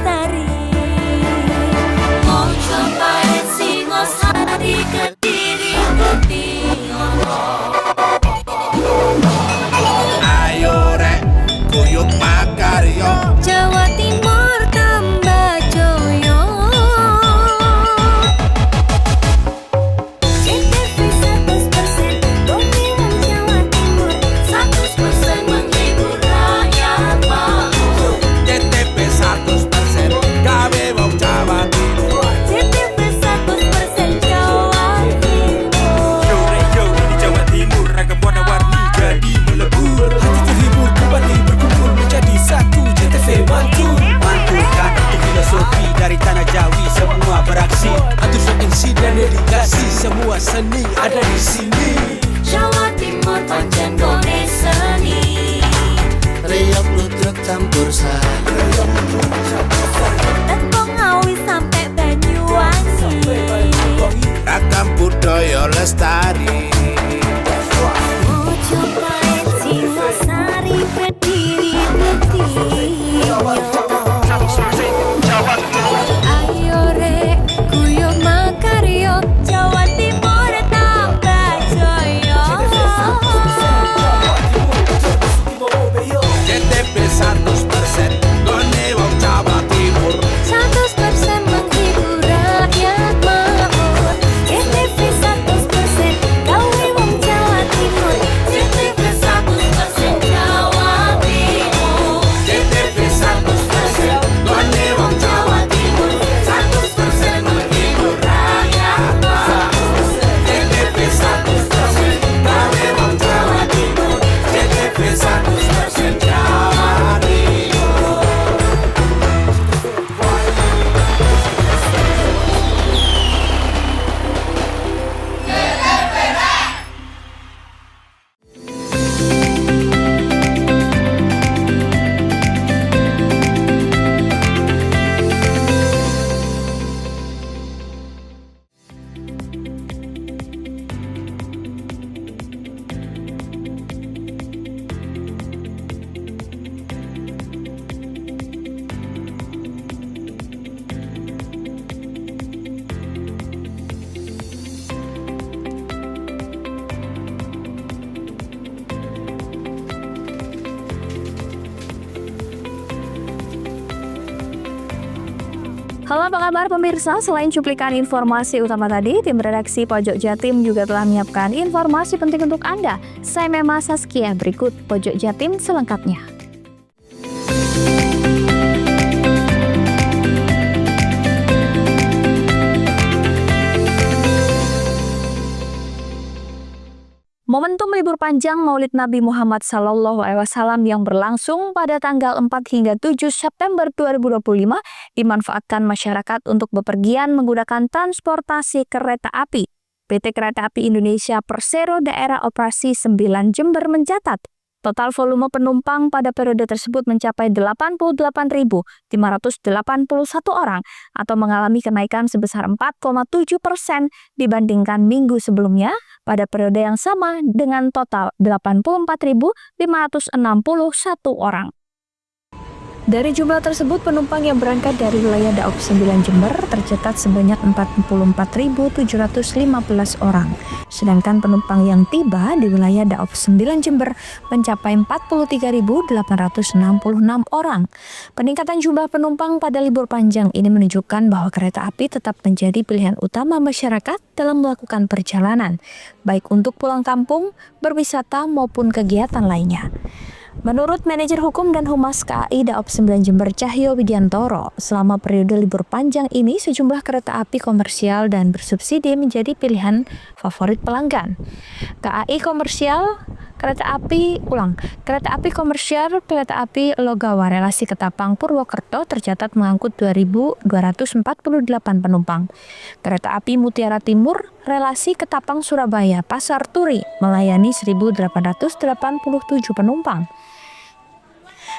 Lestari. Mau cobain Singosari, Kediri, Kutiono. Ayo rek, kuyuk makaryo. Jawa Timur tambah joyo. CTV 100% Bumi Wong Jawa Timur, 100% menghibur rakyat makmur. CTP 100% gawe wong Jawa Timur. CTV 100% Jawa Timur. Yo di Jawa Timur ragam warna-warni jadi melebur. Hati terhibur kembali berkumpul menjadi satu. JTV mantu mantulkan itu filosofi dari tanah Jawi, semua beraksi atur MC dan dedikasi, semua seni ada di sini. Jawa Timur pancen gone seni. Riok ludruk campur sari. Tembung Ngawi sampai Banyuwangi. Ragam budaya lestari. Mau cobain Singosari, Kediri, Kutiono. Ayo rek, kuyuk makaryo, Jawa Timur tambah joyo. CTP 100% gone wong Jawa Timur. 100% menghibur rakyat makmur. CTV 100% gawe wong Jawa Timur. CTV 100% Jawa Timur. CTP 100% gone wong Jawa Timur. 100% menghibur rakyat makmur. CTP 100% gawe wong Jawa Timur. CTP 100% Jawa Timur. Halo, apa kabar pemirsa? Selain cuplikan informasi utama tadi, tim redaksi Pojok Jatim juga telah menyiapkan informasi penting untuk Anda. Saya Mema Saskia, berikut Pojok Jatim selengkapnya. Momentum libur panjang Maulid Nabi Muhammad SAW yang berlangsung pada tanggal 4 hingga 7 September 2025 dimanfaatkan masyarakat untuk bepergian menggunakan transportasi kereta api. PT Kereta Api Indonesia Persero Daerah Operasi 9 Jember mencatat total volume penumpang pada periode tersebut mencapai 88.581 orang atau mengalami kenaikan sebesar 4,7% dibandingkan minggu sebelumnya pada periode yang sama dengan total 84.561 orang. Dari jumlah tersebut, penumpang yang berangkat dari wilayah Daob 9 Jember tercatat sebanyak 44.715 orang. Sedangkan penumpang yang tiba di wilayah Daob 9 Jember mencapai 43.866 orang. Peningkatan jumlah penumpang pada libur panjang ini menunjukkan bahwa kereta api tetap menjadi pilihan utama masyarakat dalam melakukan perjalanan, baik untuk pulang kampung, berwisata, maupun kegiatan lainnya. Menurut Manajer Hukum dan Humas KAI Daob 9 Jember Cahyo Widiantoro, selama periode libur panjang ini sejumlah kereta api komersial dan bersubsidi menjadi pilihan favorit pelanggan. KAI komersial Kereta api komersial Kereta Api Logawa relasi Ketapang Purwokerto tercatat mengangkut 2.248 penumpang. Kereta api Mutiara Timur relasi Ketapang Surabaya Pasar Turi melayani 1.887 penumpang.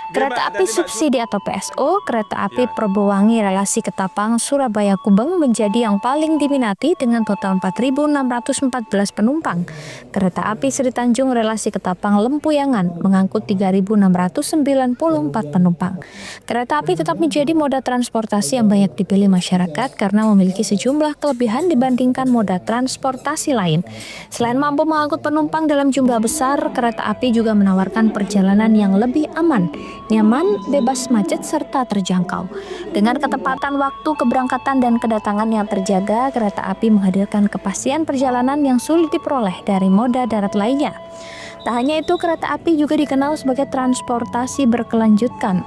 Kereta api subsidi atau PSO, kereta api Perbowangi relasi Ketapang Surabaya Kubeng menjadi yang paling diminati dengan total 4.614 penumpang. Kereta api Sri Tanjung relasi Ketapang Lempuyangan mengangkut 3.694 penumpang. Kereta api tetap menjadi moda transportasi yang banyak dipilih masyarakat karena memiliki sejumlah kelebihan dibandingkan moda transportasi lain. Selain mampu mengangkut penumpang dalam jumlah besar, kereta api juga menawarkan perjalanan yang lebih aman, nyaman, bebas macet, serta terjangkau. Dengan ketepatan waktu keberangkatan dan kedatangan yang terjaga, kereta api menghadirkan kepastian perjalanan yang sulit diperoleh dari moda darat lainnya. Tak hanya itu, kereta api juga dikenal sebagai transportasi berkelanjutan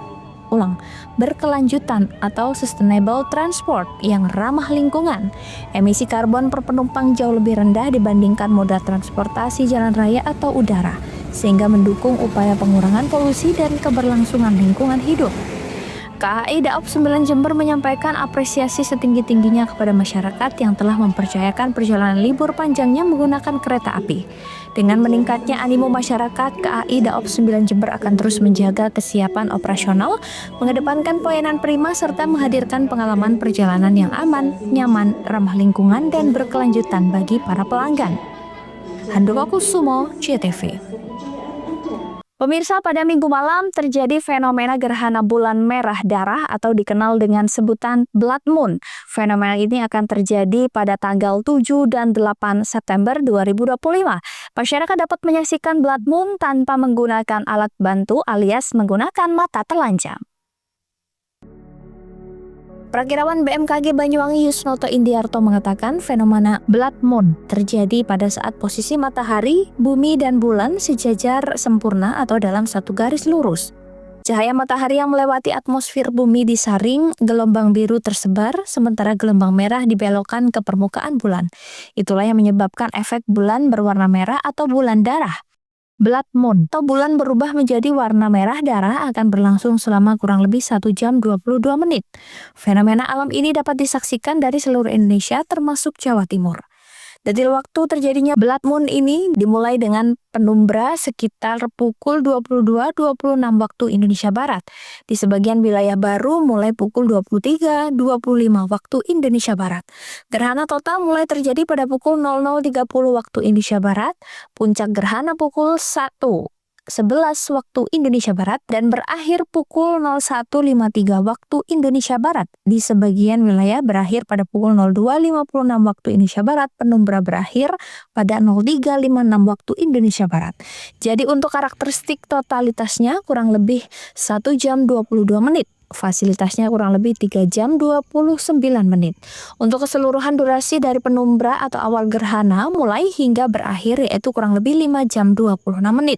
atau sustainable transport yang ramah lingkungan. Emisi karbon per penumpang jauh lebih rendah dibandingkan moda transportasi jalan raya atau udara, sehingga mendukung upaya pengurangan polusi dan keberlangsungan lingkungan hidup. KAI Daop 9 Jember menyampaikan apresiasi setinggi-tingginya kepada masyarakat yang telah mempercayakan perjalanan libur panjangnya menggunakan kereta api. Dengan meningkatnya animo masyarakat, KAI Daop 9 Jember akan terus menjaga kesiapan operasional, mengedepankan pelayanan prima, serta menghadirkan pengalaman perjalanan yang aman, nyaman, ramah lingkungan, dan berkelanjutan bagi para pelanggan. Handoko Kusumo, CTV. Pemirsa, pada Minggu malam terjadi fenomena gerhana bulan merah darah atau dikenal dengan sebutan Blood Moon. Fenomena ini akan terjadi pada tanggal 7 dan 8 September 2025. Masyarakat dapat menyaksikan Blood Moon tanpa menggunakan alat bantu alias menggunakan mata telanjang. Prakirawan BMKG Banyuwangi Yusnoto Indiarto mengatakan fenomena Blood Moon terjadi pada saat posisi matahari, bumi, dan bulan sejajar sempurna atau dalam satu garis lurus. Cahaya matahari yang melewati atmosfer bumi disaring, gelombang biru tersebar, sementara gelombang merah dibelokkan ke permukaan bulan. Itulah yang menyebabkan efek bulan berwarna merah atau bulan darah. Blood Moon atau bulan berubah menjadi warna merah darah akan berlangsung selama kurang lebih 1 jam 22 menit. Fenomena alam ini dapat disaksikan dari seluruh Indonesia termasuk Jawa Timur. Detil waktu terjadinya Blood Moon ini dimulai dengan penumbra sekitar pukul 22.26 waktu Indonesia Barat. Di sebagian wilayah baru mulai pukul 23.25 waktu Indonesia Barat. Gerhana total mulai terjadi pada pukul 00.30 waktu Indonesia Barat, puncak gerhana pukul 1.11 waktu Indonesia Barat, dan berakhir pukul 01.53 waktu Indonesia Barat. Di sebagian wilayah berakhir pada pukul 02.56 waktu Indonesia Barat, penumbra berakhir pada 03.56 waktu Indonesia Barat. Jadi untuk karakteristik totalitasnya kurang lebih 1 jam 22 menit. Fasilitasnya kurang lebih 3 jam 29 menit. Untuk keseluruhan durasi dari penumbra atau awal gerhana mulai hingga berakhir yaitu kurang lebih 5 jam 26 menit.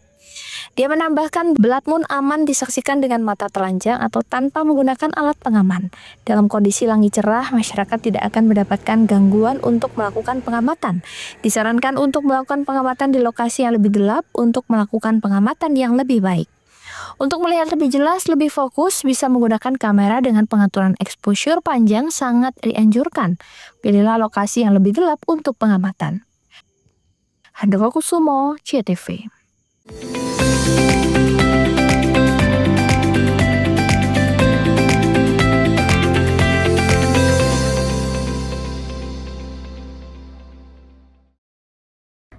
Dia menambahkan Blood Moon aman disaksikan dengan mata telanjang atau tanpa menggunakan alat pengaman. Dalam kondisi langit cerah, masyarakat tidak akan mendapatkan gangguan untuk melakukan pengamatan. Disarankan untuk melakukan pengamatan di lokasi yang lebih gelap untuk melakukan pengamatan yang lebih baik. Untuk melihat lebih jelas, lebih fokus, bisa menggunakan kamera dengan pengaturan exposure panjang sangat dianjurkan. Pilihlah lokasi yang lebih gelap untuk pengamatan. Handoko Kusumo, CTV.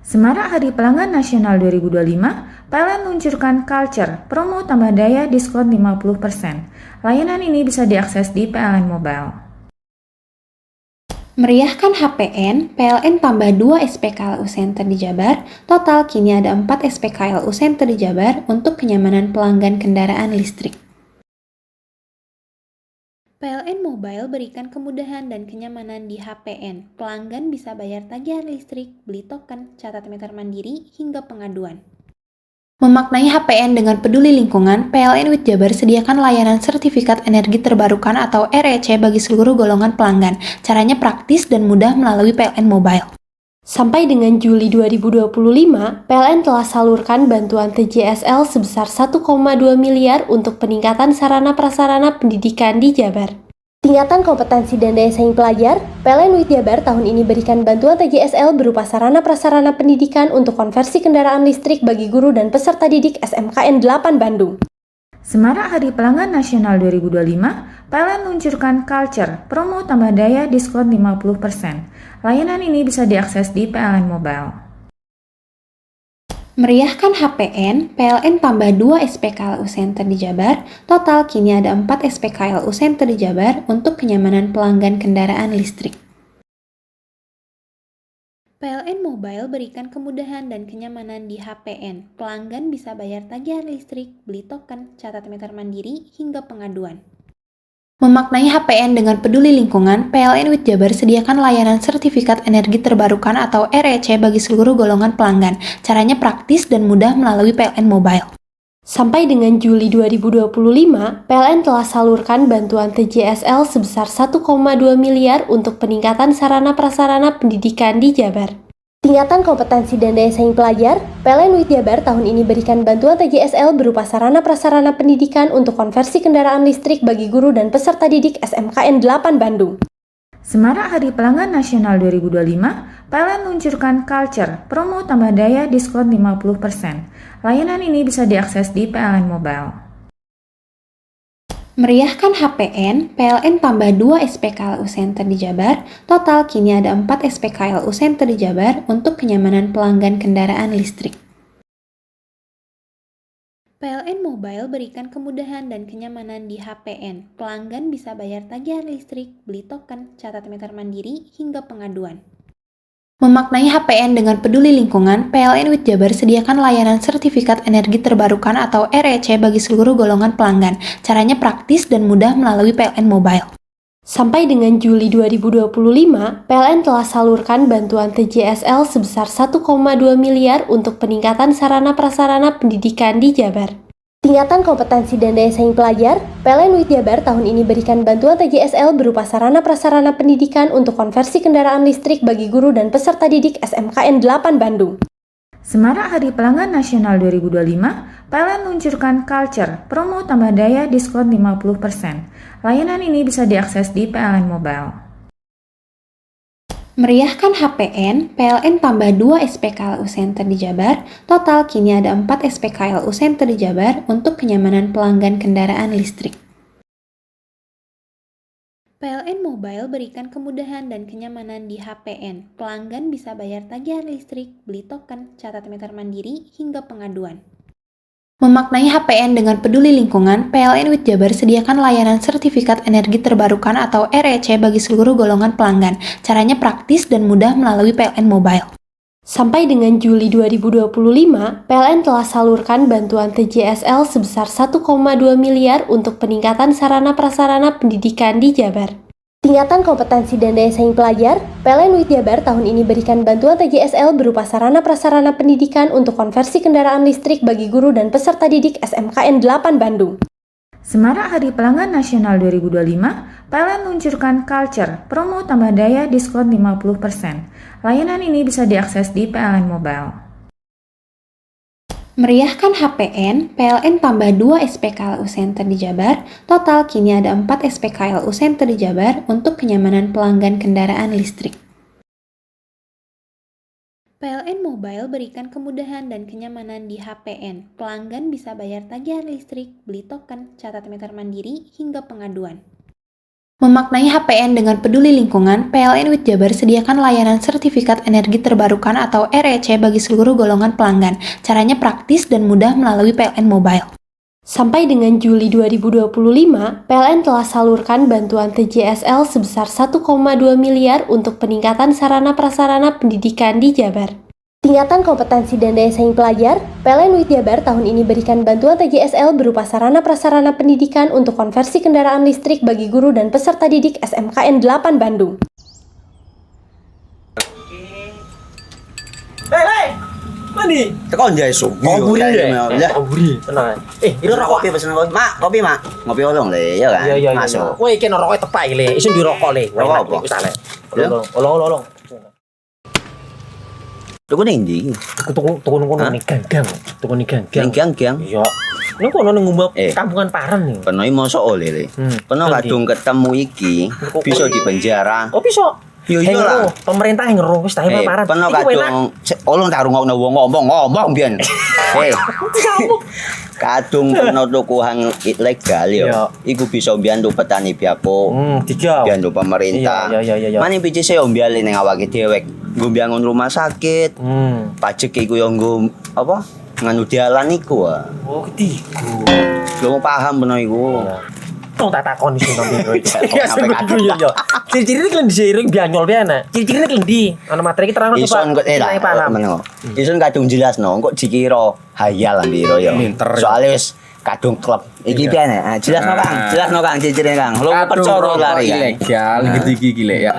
Semarak Hari Pelanggan Nasional 2025, PLN luncurkan Culture, promo tambah daya diskon 50%. Layanan ini bisa diakses di PLN Mobile. Meriahkan HPN, PLN tambah 2 SPKLU Center di Jabar, total kini ada 4 SPKLU Center di Jabar untuk kenyamanan pelanggan kendaraan listrik. PLN Mobile berikan kemudahan dan kenyamanan di HPN. Pelanggan bisa bayar tagihan listrik, beli token, catat meter mandiri, hingga pengaduan. Memaknai HPN dengan peduli lingkungan, PLN WIT Jabar sediakan layanan sertifikat energi terbarukan atau REC bagi seluruh golongan pelanggan. Caranya praktis dan mudah melalui PLN Mobile. Sampai dengan Juli 2025, PLN telah salurkan bantuan TJSL sebesar 1,2 miliar untuk peningkatan sarana-prasarana pendidikan di Jabar. Tingkatan kompetensi dan daya saing pelajar, PLN WIT Jabar tahun ini berikan bantuan TJSL berupa sarana-prasarana pendidikan untuk konversi kendaraan listrik bagi guru dan peserta didik SMKN 8 Bandung. Semarak Hari Pelanggan Nasional 2025, PLN luncurkan Culture, promo tambah daya diskon 50%. Layanan ini bisa diakses di PLN Mobile. Meriahkan HPN, PLN tambah 2 SPKLU Center di Jabar. Total kini ada 4 SPKLU Center di Jabar untuk kenyamanan pelanggan kendaraan listrik. PLN Mobile berikan kemudahan dan kenyamanan di HPN. Pelanggan bisa bayar tagihan listrik, beli token, catat meter mandiri, hingga pengaduan. Memaknai HPN dengan peduli lingkungan, PLN WIT Jabar sediakan layanan sertifikat energi terbarukan atau REC bagi seluruh golongan pelanggan. Caranya praktis dan mudah melalui PLN Mobile. Sampai dengan Juli 2025, PLN telah salurkan bantuan TJSL sebesar 1,2 miliar untuk peningkatan sarana prasarana pendidikan di Jabar. Tingkatan kompetensi dan daya saing pelajar, PLN WIT Jabar tahun ini berikan bantuan TJSL berupa sarana prasarana pendidikan untuk konversi kendaraan listrik bagi guru dan peserta didik SMKN 8 Bandung. Semarak Hari Pelanggan Nasional 2025, PLN luncurkan Culture, promo tambah daya diskon 50%. Layanan ini bisa diakses di PLN Mobile. Meriahkan HPN, PLN tambah 2 SPKLU Center di Jabar. Total kini ada 4 SPKLU Center di Jabar untuk kenyamanan pelanggan kendaraan listrik. PLN Mobile berikan kemudahan dan kenyamanan di HPN. Pelanggan bisa bayar tagihan listrik, beli token, catat meter mandiri, hingga pengaduan. Memaknai HPN dengan peduli lingkungan, PLN WIT Jabar sediakan layanan sertifikat energi terbarukan atau REC bagi seluruh golongan pelanggan. Caranya praktis dan mudah melalui PLN Mobile. Sampai dengan Juli 2025, PLN telah salurkan bantuan TJSL sebesar 1,2 miliar untuk peningkatan sarana prasarana pendidikan di Jabar. Tingkatan kompetensi dan daya saing pelajar, PLN WIT Jabar tahun ini berikan bantuan TJSL berupa sarana prasarana pendidikan untuk konversi kendaraan listrik bagi guru dan peserta didik SMKN 8 Bandung. Semarak Hari Pelanggan Nasional 2025, PLN luncurkan Culture, promo tambah daya diskon 50%. Layanan ini bisa diakses di PLN Mobile. Meriahkan HPN, PLN tambah 2 SPKLU Center di Jabar. Total kini ada 4 SPKLU Center di Jabar untuk kenyamanan pelanggan kendaraan listrik. PLN Mobile berikan kemudahan dan kenyamanan di HPN. Pelanggan bisa bayar tagihan listrik, beli token, catat meter mandiri, hingga pengaduan. Memaknai HPN dengan peduli lingkungan, PLN WIT Jabar sediakan layanan sertifikat energi terbarukan atau REC bagi seluruh golongan pelanggan. Caranya praktis dan mudah melalui PLN Mobile. Sampai dengan Juli 2025, PLN telah salurkan bantuan TJSL sebesar 1,2 miliar untuk peningkatan sarana prasarana pendidikan di Jabar. Tingkatan kompetensi dan daya saing pelajar, PLN WIT Jabar tahun ini berikan bantuan TJSL berupa sarana prasarana pendidikan untuk konversi kendaraan listrik bagi guru dan peserta didik SMKN 8 Bandung. Semarak Hari Pelanggan Nasional 2025, PLN luncurkan Culture, promo tambah daya diskon 50%. Layanan ini bisa diakses di PLN Mobile. Meriahkan HPN, PLN tambah 2 SPKLU Center di Jabar. Total kini ada 4 SPKLU Center di Jabar untuk kenyamanan pelanggan kendaraan listrik. PLN Mobile berikan kemudahan dan kenyamanan di HPN. Pelanggan bisa bayar tagihan listrik, beli token, catat meter mandiri, hingga pengaduan. Memaknai HPN dengan peduli lingkungan, PLN WIT Jabar sediakan layanan sertifikat energi terbarukan atau REC bagi seluruh golongan pelanggan. Caranya praktis dan mudah melalui PLN Mobile. Sampai dengan Juli 2025, PLN telah salurkan bantuan TJSL sebesar 1,2 miliar untuk peningkatan sarana prasarana pendidikan di Jabar. Tingkatan kompetensi dan daya saing pelajar, PLN WIT Jabar tahun ini berikan bantuan TJSL berupa sarana prasarana pendidikan untuk konversi kendaraan listrik bagi guru dan peserta didik SMKN 8 Bandung. Hei, mani. Tekan jaya su. Kaburi deh. Ya. Kaburi, tenang. Itu rokok kopi pesen kopi. Mak, kopi, Mak. Ngopi olong le, ya kan? Iya. Masuk. Woi, kena rokoknya tepai le. Isun dirokok le. Rokok apa? Wis ale. Ya. Olong. Tuku ning ndi? Tuku nunggu nih ganggang. Tuku nih ganggang. Gang-gang. Iya. Nang kono nang ngumbab Eh. kampungan Paren nih. Kena mosok oleh le. Kena kadung ketemu iki bisa dipenjara. Oh bisa. Yo iya lah. Pemerintah yang ngeru wis ta paparan. Peno Iku enak. kadung olong tak rungokno wong ngomong biyen. Kadung peno tukuhan ilegal yo. Iku bisa mbiyantu petani biako. Tiga. Mbiyantu pemerintah. Iya. Mane pici se mbiali ning awake dhewe. Nggo mbiangun rumah sakit. Pajak iku yo nggo apa? Nganu dialan iku. Oh, ketiku. Lu paham peno iku. Tong tak takon sing nang biro iki. Ya sampe yo. Ciri-cirine klendi seiring bianyol piye ana. Ciri-cirine klendi. Ana materi iki terang Ison kok paham. Ison kadung jelasno kok dikira hayal lan biro yo. Soale wis kadung klub. Iki piye nek? Jelasno Kang ciri-cirine Kang. Lu percaya lari ilegal iki lek ya.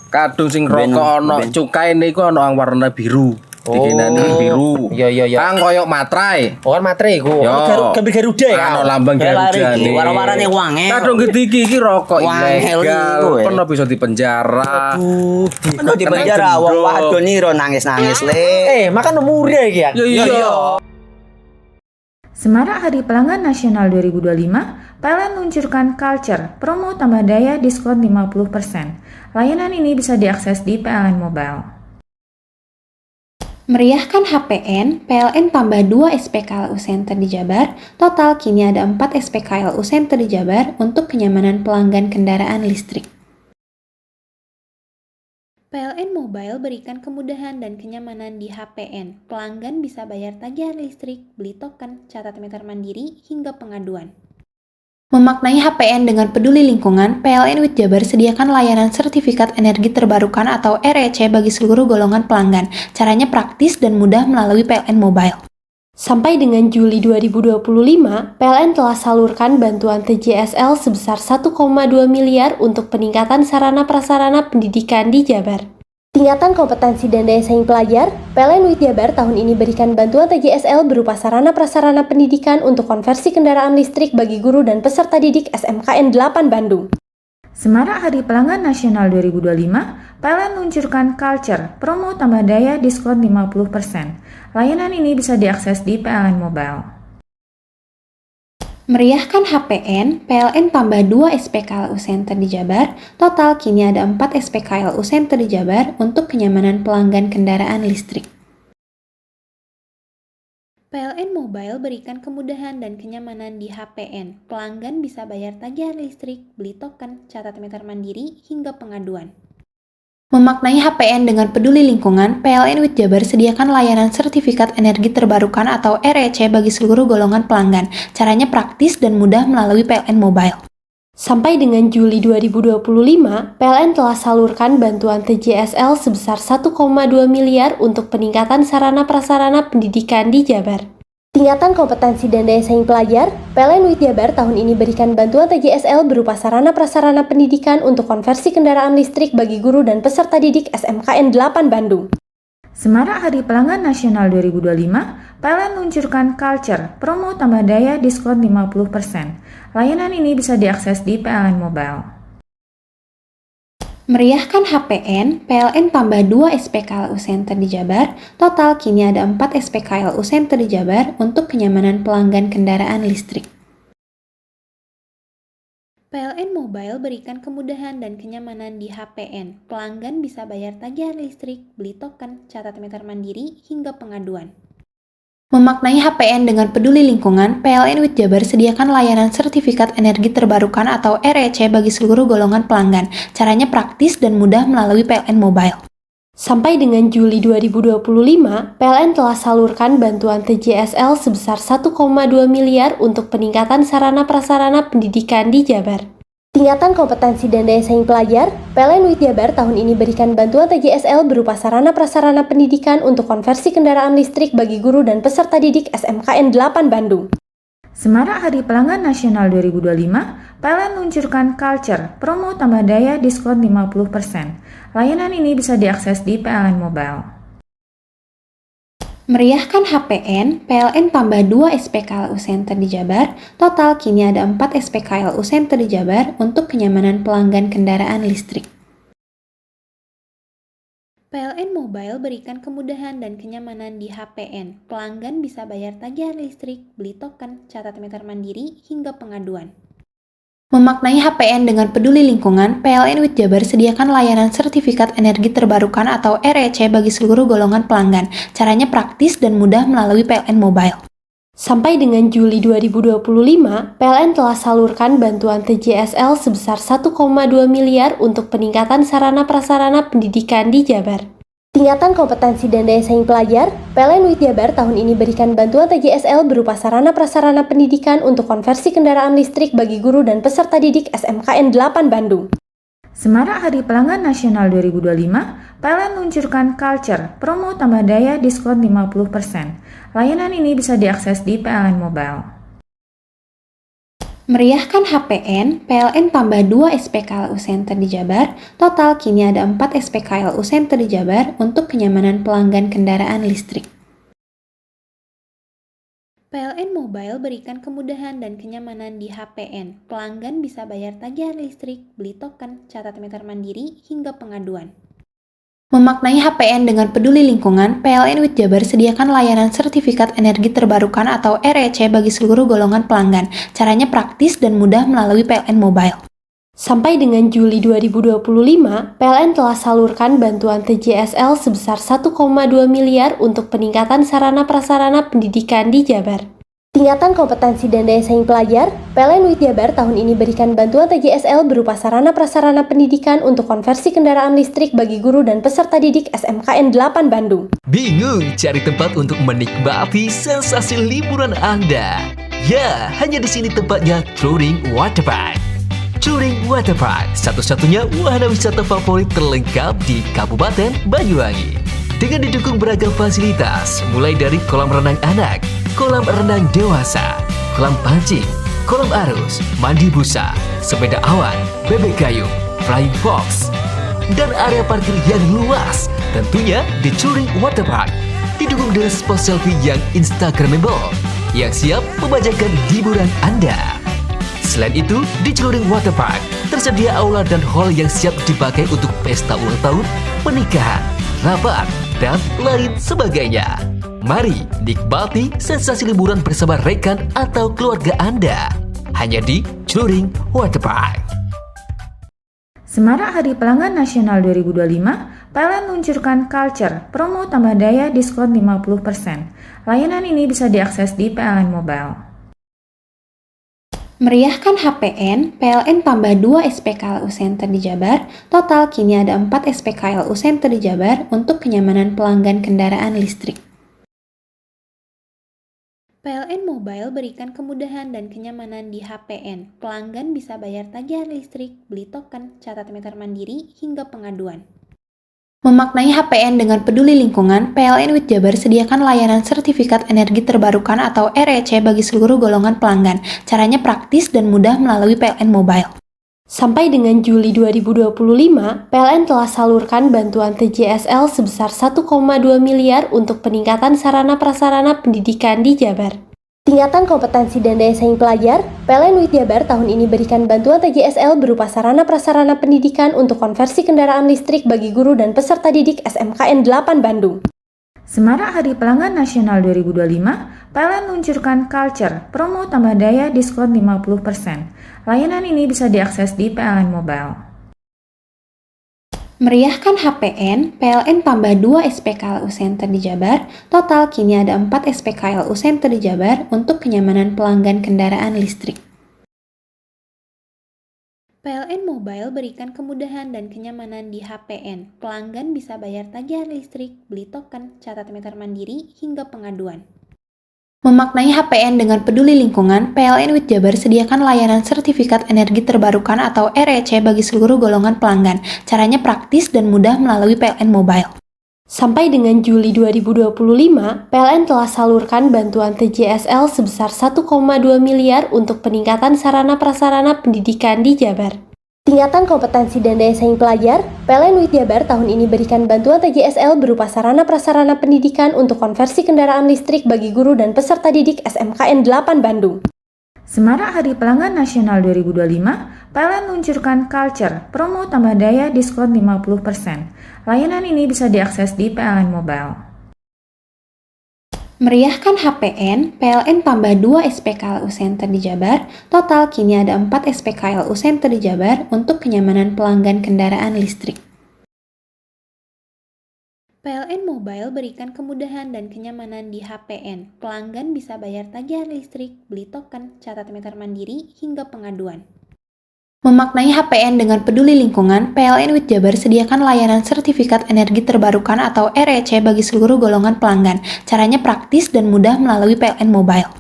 Kadung sing rokok ana cukaine iku ana warna biru. Dikinani biru. Iya. Kang koyo matrai. Oh kan materi iku. Gambar Garuda ya. Ano lambang Garuda nih. Warna-warnane wange. Kadung iki rokok ilegal. Pernah bisa dipenjara. Pernah dipenjara wong wadon iro nangis-nangis le. Makan murah iki ya. Iya. Semarak Hari Pelanggan Nasional 2025, PLN luncurkan Culture, promo tambah daya diskon 50%. Layanan ini bisa diakses di PLN Mobile. Meriahkan HPN, PLN tambah 2 SPKLU Center di Jabar. Total kini ada 4 SPKLU Center di Jabar untuk kenyamanan pelanggan kendaraan listrik. PLN Mobile berikan kemudahan dan kenyamanan di HPN. Pelanggan bisa bayar tagihan listrik, beli token, catat meter mandiri, hingga pengaduan. Memaknai HPN dengan peduli lingkungan, PLN WIT Jabar sediakan layanan sertifikat energi terbarukan atau REC bagi seluruh golongan pelanggan. Caranya praktis dan mudah melalui PLN Mobile. Sampai dengan Juli 2025, PLN telah salurkan bantuan TJSL sebesar 1,2 miliar untuk peningkatan sarana prasarana pendidikan di Jabar. Tingkatan kompetensi dan daya saing pelajar, PLN WIT Jabar tahun ini berikan bantuan TJSL berupa sarana prasarana pendidikan untuk konversi kendaraan listrik bagi guru dan peserta didik SMKN 8 Bandung. Semarak Hari Pelanggan Nasional 2025, PLN luncurkan Culture, promo tambah daya diskon 50%. Layanan ini bisa diakses di PLN Mobile. Meriahkan HPN, PLN tambah 2 SPKLU Center di Jabar. Total kini ada 4 SPKLU Center di Jabar untuk kenyamanan pelanggan kendaraan listrik. PLN Mobile berikan kemudahan dan kenyamanan di HPN. Pelanggan bisa bayar tagihan listrik, beli token, catat meter mandiri, hingga pengaduan. Memaknai HPN dengan peduli lingkungan, PLN WIT Jabar sediakan layanan sertifikat energi terbarukan atau REC bagi seluruh golongan pelanggan. Caranya praktis dan mudah melalui PLN Mobile. Sampai dengan Juli 2025, PLN telah salurkan bantuan TJSL sebesar 1,2 miliar untuk peningkatan sarana prasarana pendidikan di Jabar. Tingkatan kompetensi dan daya saing pelajar, PLN WIT Jabar tahun ini berikan bantuan TJSL berupa sarana prasarana pendidikan untuk konversi kendaraan listrik bagi guru dan peserta didik SMKN 8 Bandung. Semarak Hari Pelanggan Nasional 2025, PLN luncurkan Culture, promo tambah daya diskon 50%. Layanan ini bisa diakses di PLN Mobile. Meriahkan HPN, PLN tambah 2 SPKLU Center di Jabar. Total kini ada 4 SPKLU Center di Jabar untuk kenyamanan pelanggan kendaraan listrik. PLN Mobile berikan kemudahan dan kenyamanan di HPN. Pelanggan bisa bayar tagihan listrik, beli token, catat meter mandiri, hingga pengaduan. Memaknai HPN dengan peduli lingkungan, PLN WIT Jabar sediakan layanan sertifikat energi terbarukan atau REC bagi seluruh golongan pelanggan. Caranya praktis dan mudah melalui PLN Mobile. Sampai dengan Juli 2025, PLN telah salurkan bantuan TJSL sebesar 1,2 miliar untuk peningkatan sarana prasarana pendidikan di Jabar. Tingkatan kompetensi dan daya saing pelajar, PLN WIT Jabar tahun ini berikan bantuan TJSL berupa sarana prasarana pendidikan untuk konversi kendaraan listrik bagi guru dan peserta didik SMKN 8 Bandung. Semarak Hari Pelanggan Nasional 2025, PLN luncurkan Culture, promo tambah daya diskon 50%. Layanan ini bisa diakses di PLN Mobile. Meriahkan HPN, PLN tambah 2 SPKLU Center di Jabar. Total kini ada 4 SPKLU Center di Jabar untuk kenyamanan pelanggan kendaraan listrik. PLN Mobile berikan kemudahan dan kenyamanan di HPN. Pelanggan bisa bayar tagihan listrik, beli token, catat meter mandiri, hingga pengaduan. Memaknai HPN dengan peduli lingkungan, PLN WIT Jabar sediakan layanan sertifikat energi terbarukan atau REC bagi seluruh golongan pelanggan. Caranya praktis dan mudah melalui PLN Mobile. Sampai dengan Juli 2025, PLN telah salurkan bantuan TJSL sebesar 1,2 miliar untuk peningkatan sarana prasarana pendidikan di Jabar. Tingkatan kompetensi dan daya saing pelajar, PLN WIT Jabar tahun ini berikan bantuan TJSL berupa sarana prasarana pendidikan untuk konversi kendaraan listrik bagi guru dan peserta didik SMKN 8 Bandung. Semarak Hari Pelanggan Nasional 2025, PLN luncurkan Culture, promo tambah daya diskon 50%. Layanan ini bisa diakses di PLN Mobile. Meriahkan HPN, PLN tambah 2 SPKLU Center di Jabar. Total kini ada 4 SPKLU Center di Jabar untuk kenyamanan pelanggan kendaraan listrik. PLN Mobile berikan kemudahan dan kenyamanan di HPN. Pelanggan bisa bayar tagihan listrik, beli token, catat meter mandiri, hingga pengaduan. Memaknai HPN dengan peduli lingkungan, PLN WIT Jabar sediakan layanan sertifikat energi terbarukan atau REC bagi seluruh golongan pelanggan. Caranya praktis dan mudah melalui PLN Mobile. Sampai dengan Juli 2025, PLN telah salurkan bantuan TJSL sebesar 1,2 miliar untuk peningkatan sarana prasarana pendidikan di Jabar. Tingkatan kompetensi dan daya saing pelajar, PLN WIT Jabar tahun ini berikan bantuan TJSL berupa sarana prasarana pendidikan untuk konversi kendaraan listrik bagi guru dan peserta didik SMKN 8 Bandung. Bingung cari tempat untuk menikmati sensasi liburan Anda? Ya, hanya di sini tempatnya Touring Waterpark. Touring Waterpark, satu-satunya wahana wisata favorit terlengkap di Kabupaten Banyuwangi. Dengan didukung beragam fasilitas, mulai dari kolam renang anak, kolam renang dewasa, kolam pancing, kolam arus, mandi busa, sepeda awan, bebek kayu, flying fox, dan area parkir yang luas. Tentunya di Touring Waterpark didukung dengan spot selfie yang instagramable yang siap membajakan hiburan Anda. Selain itu, di Touring Waterpark tersedia aula dan hall yang siap dipakai untuk pesta ulang tahun, pernikahan, rapat, dan lain sebagainya. Mari nikmati sensasi liburan bersama rekan atau keluarga Anda. Hanya di Touring Waterpark. Semarak Hari Pelanggan Nasional 2025, PLN luncurkan Culture, promo tambah daya diskon 50%. Layanan ini bisa diakses di PLN Mobile. Meriahkan HPN, PLN tambah 2 SPKLU Center di Jabar. Total kini ada 4 SPKLU Center di Jabar untuk kenyamanan pelanggan kendaraan listrik. PLN Mobile berikan kemudahan dan kenyamanan di HPN. Pelanggan bisa bayar tagihan listrik, beli token, catat meter mandiri, hingga pengaduan. Memaknai HPN dengan peduli lingkungan, PLN WIT Jabar sediakan layanan sertifikat energi terbarukan atau REC bagi seluruh golongan pelanggan. Caranya praktis dan mudah melalui PLN Mobile. Sampai dengan Juli 2025, PLN telah salurkan bantuan TJSL sebesar 1,2 miliar untuk peningkatan sarana prasarana pendidikan di Jabar. Tingkatan kompetensi dan daya saing pelajar, PLN WIT Jabar tahun ini berikan bantuan TJSL berupa sarana prasarana pendidikan untuk konversi kendaraan listrik bagi guru dan peserta didik SMKN 8 Bandung. Semarak Hari Pelanggan Nasional 2025, PLN luncurkan Culture, promo tambah daya diskon 50%. Layanan ini bisa diakses di PLN Mobile. Meriahkan HPN, PLN tambah 2 SPKLU Center di Jabar. Total kini ada 4 SPKLU Center di Jabar untuk kenyamanan pelanggan kendaraan listrik. PLN Mobile berikan kemudahan dan kenyamanan di HPN. Pelanggan bisa bayar tagihan listrik, beli token, catat meter mandiri, hingga pengaduan. Memaknai HPN dengan peduli lingkungan, PLN WIT Jabar sediakan layanan sertifikat energi terbarukan atau REC bagi seluruh golongan pelanggan. Caranya praktis dan mudah melalui PLN Mobile. Sampai dengan Juli 2025, PLN telah salurkan bantuan TJSL sebesar 1,2 miliar untuk peningkatan sarana prasarana pendidikan di Jabar. Tingkatan kompetensi dan daya saing pelajar, PLN WIT Jabar tahun ini berikan bantuan TJSL berupa sarana prasarana pendidikan untuk konversi kendaraan listrik bagi guru dan peserta didik SMKN 8 Bandung. Semarak Hari Pelanggan Nasional 2025, PLN luncurkan Culture, promo tambah daya diskon 50%. Layanan ini bisa diakses di PLN Mobile. Meriahkan HPN, PLN tambah 2 SPKLU Center di Jabar, total kini ada 4 SPKLU Center di Jabar untuk kenyamanan pelanggan kendaraan listrik. PLN Mobile berikan kemudahan dan kenyamanan di HPN. Pelanggan bisa bayar tagihan listrik, beli token, catat meter mandiri, hingga pengaduan. Memaknai HPN dengan peduli lingkungan, PLN WIT Jabar sediakan layanan sertifikat energi terbarukan atau REC bagi seluruh golongan pelanggan. Caranya praktis dan mudah melalui PLN Mobile.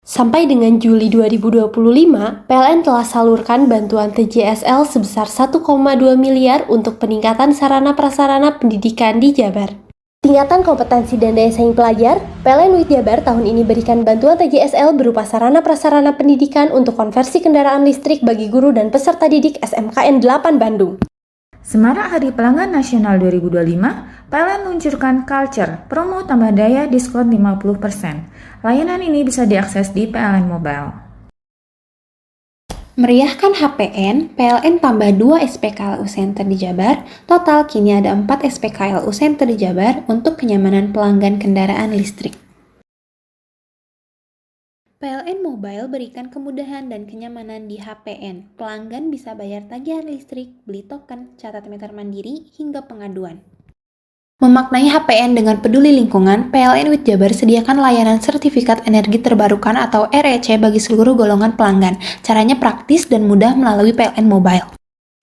Sampai dengan Juli 2025, PLN telah salurkan bantuan TJSL sebesar 1,2 miliar untuk peningkatan sarana prasarana pendidikan di Jabar. Tingkatan kompetensi dan daya saing pelajar, PLN WIT Jabar tahun ini berikan bantuan TJSL berupa sarana prasarana pendidikan untuk konversi kendaraan listrik bagi guru dan peserta didik SMKN 8 Bandung. Semarak Hari Pelanggan Nasional 2025, PLN luncurkan Culture, promo tambah daya diskon 50%. Layanan ini bisa diakses di PLN Mobile. Meriahkan HPN, PLN tambah 2 SPKLU Center di Jabar, total kini ada 4 SPKLU Center di Jabar untuk kenyamanan pelanggan kendaraan listrik. PLN Mobile berikan kemudahan dan kenyamanan di HPN. Pelanggan bisa bayar tagihan listrik, beli token, catat meter mandiri, hingga pengaduan. Memaknai HPN dengan peduli lingkungan, PLN WIT Jabar sediakan layanan sertifikat energi terbarukan atau REC bagi seluruh golongan pelanggan. Caranya praktis dan mudah melalui PLN Mobile.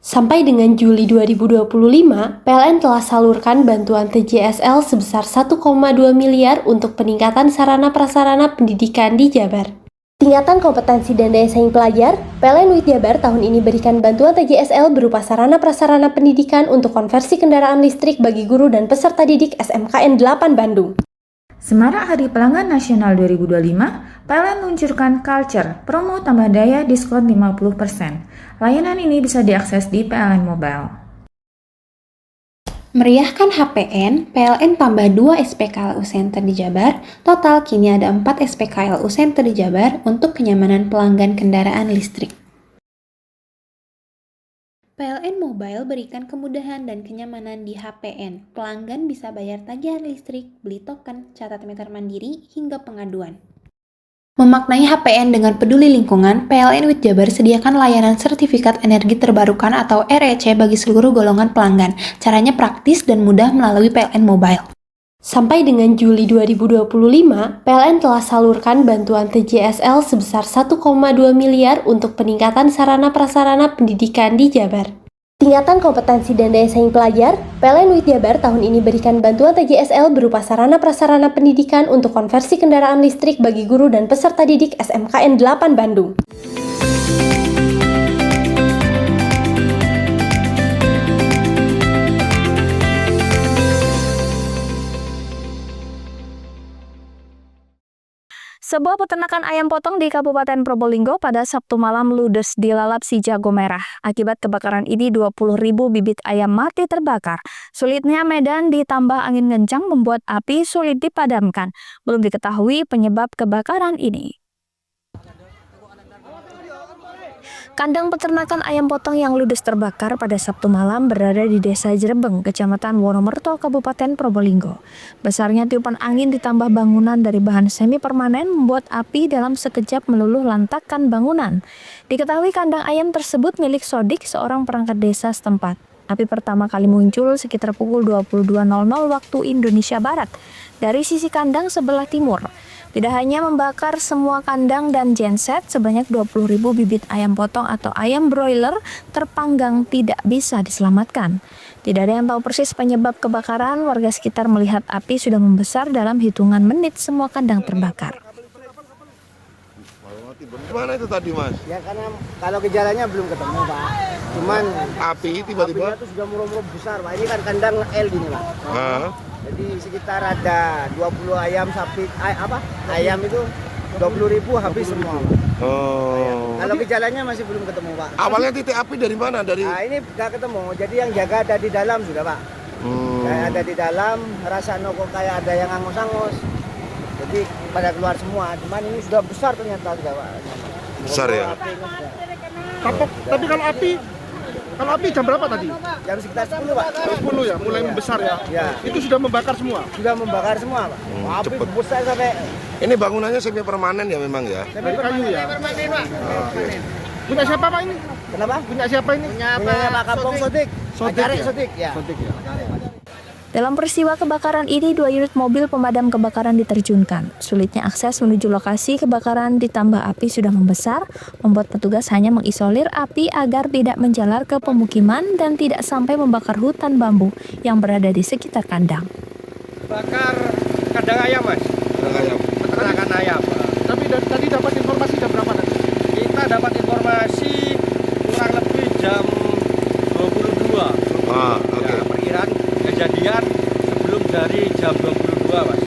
Sampai dengan Juli 2025, PLN telah salurkan bantuan TJSL sebesar 1,2 miliar untuk peningkatan sarana prasarana pendidikan di Jabar. Tingkatan kompetensi dan daya saing pelajar, PLN WIT Jabar tahun ini berikan bantuan TJSL berupa sarana prasarana pendidikan untuk konversi kendaraan listrik bagi guru dan peserta didik SMKN 8 Bandung. Semarak Hari Pelanggan Nasional 2025, PLN luncurkan Culture, promo tambah daya diskon 50%. Layanan ini bisa diakses di PLN Mobile. Meriahkan HPN, PLN tambah 2 SPKLU Center di Jabar, total kini ada 4 SPKLU Center di Jabar untuk kenyamanan pelanggan kendaraan listrik. PLN Mobile berikan kemudahan dan kenyamanan di HPN. Pelanggan bisa bayar tagihan listrik, beli token, catat meter mandiri, hingga pengaduan. Memaknai HPN dengan peduli lingkungan, PLN WIT Jabar sediakan layanan sertifikat energi terbarukan atau REC bagi seluruh golongan pelanggan. Caranya praktis dan mudah melalui PLN Mobile. Sampai dengan Juli 2025, PLN telah salurkan bantuan TJSL sebesar 1,2 miliar untuk peningkatan sarana prasarana pendidikan di Jabar. Tingkatan kompetensi dan daya saing pelajar, PLN WIT Jabar tahun ini berikan bantuan TJSL berupa sarana prasarana pendidikan untuk konversi kendaraan listrik bagi guru dan peserta didik SMKN 8 Bandung. Sebuah peternakan ayam potong di Kabupaten Probolinggo pada Sabtu malam ludes dilalap si jago merah. Akibat kebakaran ini 20.000 bibit ayam mati terbakar. Sulitnya medan ditambah angin kencang membuat api sulit dipadamkan. Belum diketahui penyebab kebakaran ini. Kandang peternakan ayam potong yang ludes terbakar pada Sabtu malam berada di Desa Jerebeng, Kecamatan Wonomerto, Kabupaten Probolinggo. Besarnya tiupan angin ditambah bangunan dari bahan semi permanen membuat api dalam sekejap meluluh lantakkan bangunan. Diketahui kandang ayam tersebut milik Sodik, seorang perangkat desa setempat. Api pertama kali muncul sekitar pukul 22.00 waktu Indonesia Barat dari sisi kandang sebelah timur. Tidak hanya membakar semua kandang dan genset, sebanyak 20.000 bibit ayam potong atau ayam broiler terpanggang tidak bisa diselamatkan. Tidak ada yang tahu persis penyebab kebakaran. Warga sekitar melihat api sudah membesar dalam hitungan menit semua kandang terbakar. Gimana itu tadi, Mas? Ya karena kalau gejalanya belum ketemu, Pak. Cuman api tiba-tiba itu sudah murung-murung besar, Pak. Ini kan kandang L gini, Pak. Jadi sekitar ada 20 ayam sapi, ayam itu 20.000 habis semua. Oh. Kalau gejalanya masih belum ketemu, Pak. Awalnya titik api dari mana? Ini nggak ketemu. Jadi yang jaga ada di dalam sudah, Pak. Kayak ada di dalam, rasa kok kayak ada yang angus-angus. Jadi pada keluar semua. Cuman ini sudah besar ternyata sudah, Pak. Besar ya. Tapi kalau api Kalau api jam berapa tadi? Jam sekitar 10 Pak. Jam 10 ya, mulai membesar ya. Ya. Itu sudah membakar semua. Sudah membakar semua Pak. Api cepet. besar sampai Ini bangunannya semi permanen ya memang ya. dari kayu ya. Oke. Punya siapa Pak ini? Kenapa? Punya siapa ini? Punya Pak Kampung Sodik. Sodik ya? Sodik ya. Sodik ya. Dalam peristiwa kebakaran ini, 2 unit mobil pemadam kebakaran diterjunkan. Sulitnya akses menuju lokasi kebakaran ditambah api sudah membesar, membuat petugas hanya mengisolir api agar tidak menjalar ke pemukiman dan tidak sampai membakar hutan bambu yang berada di sekitar kandang. Bakar kandang ayam, Mas. Kandang ayam. Peternakan ayam. Tapi tadi dapat informasi jam berapa tadi? Kita dapat informasi kurang lebih jam 22. Oke. Ya, perkiraan kejadian sebelum dari jam 22, Mas.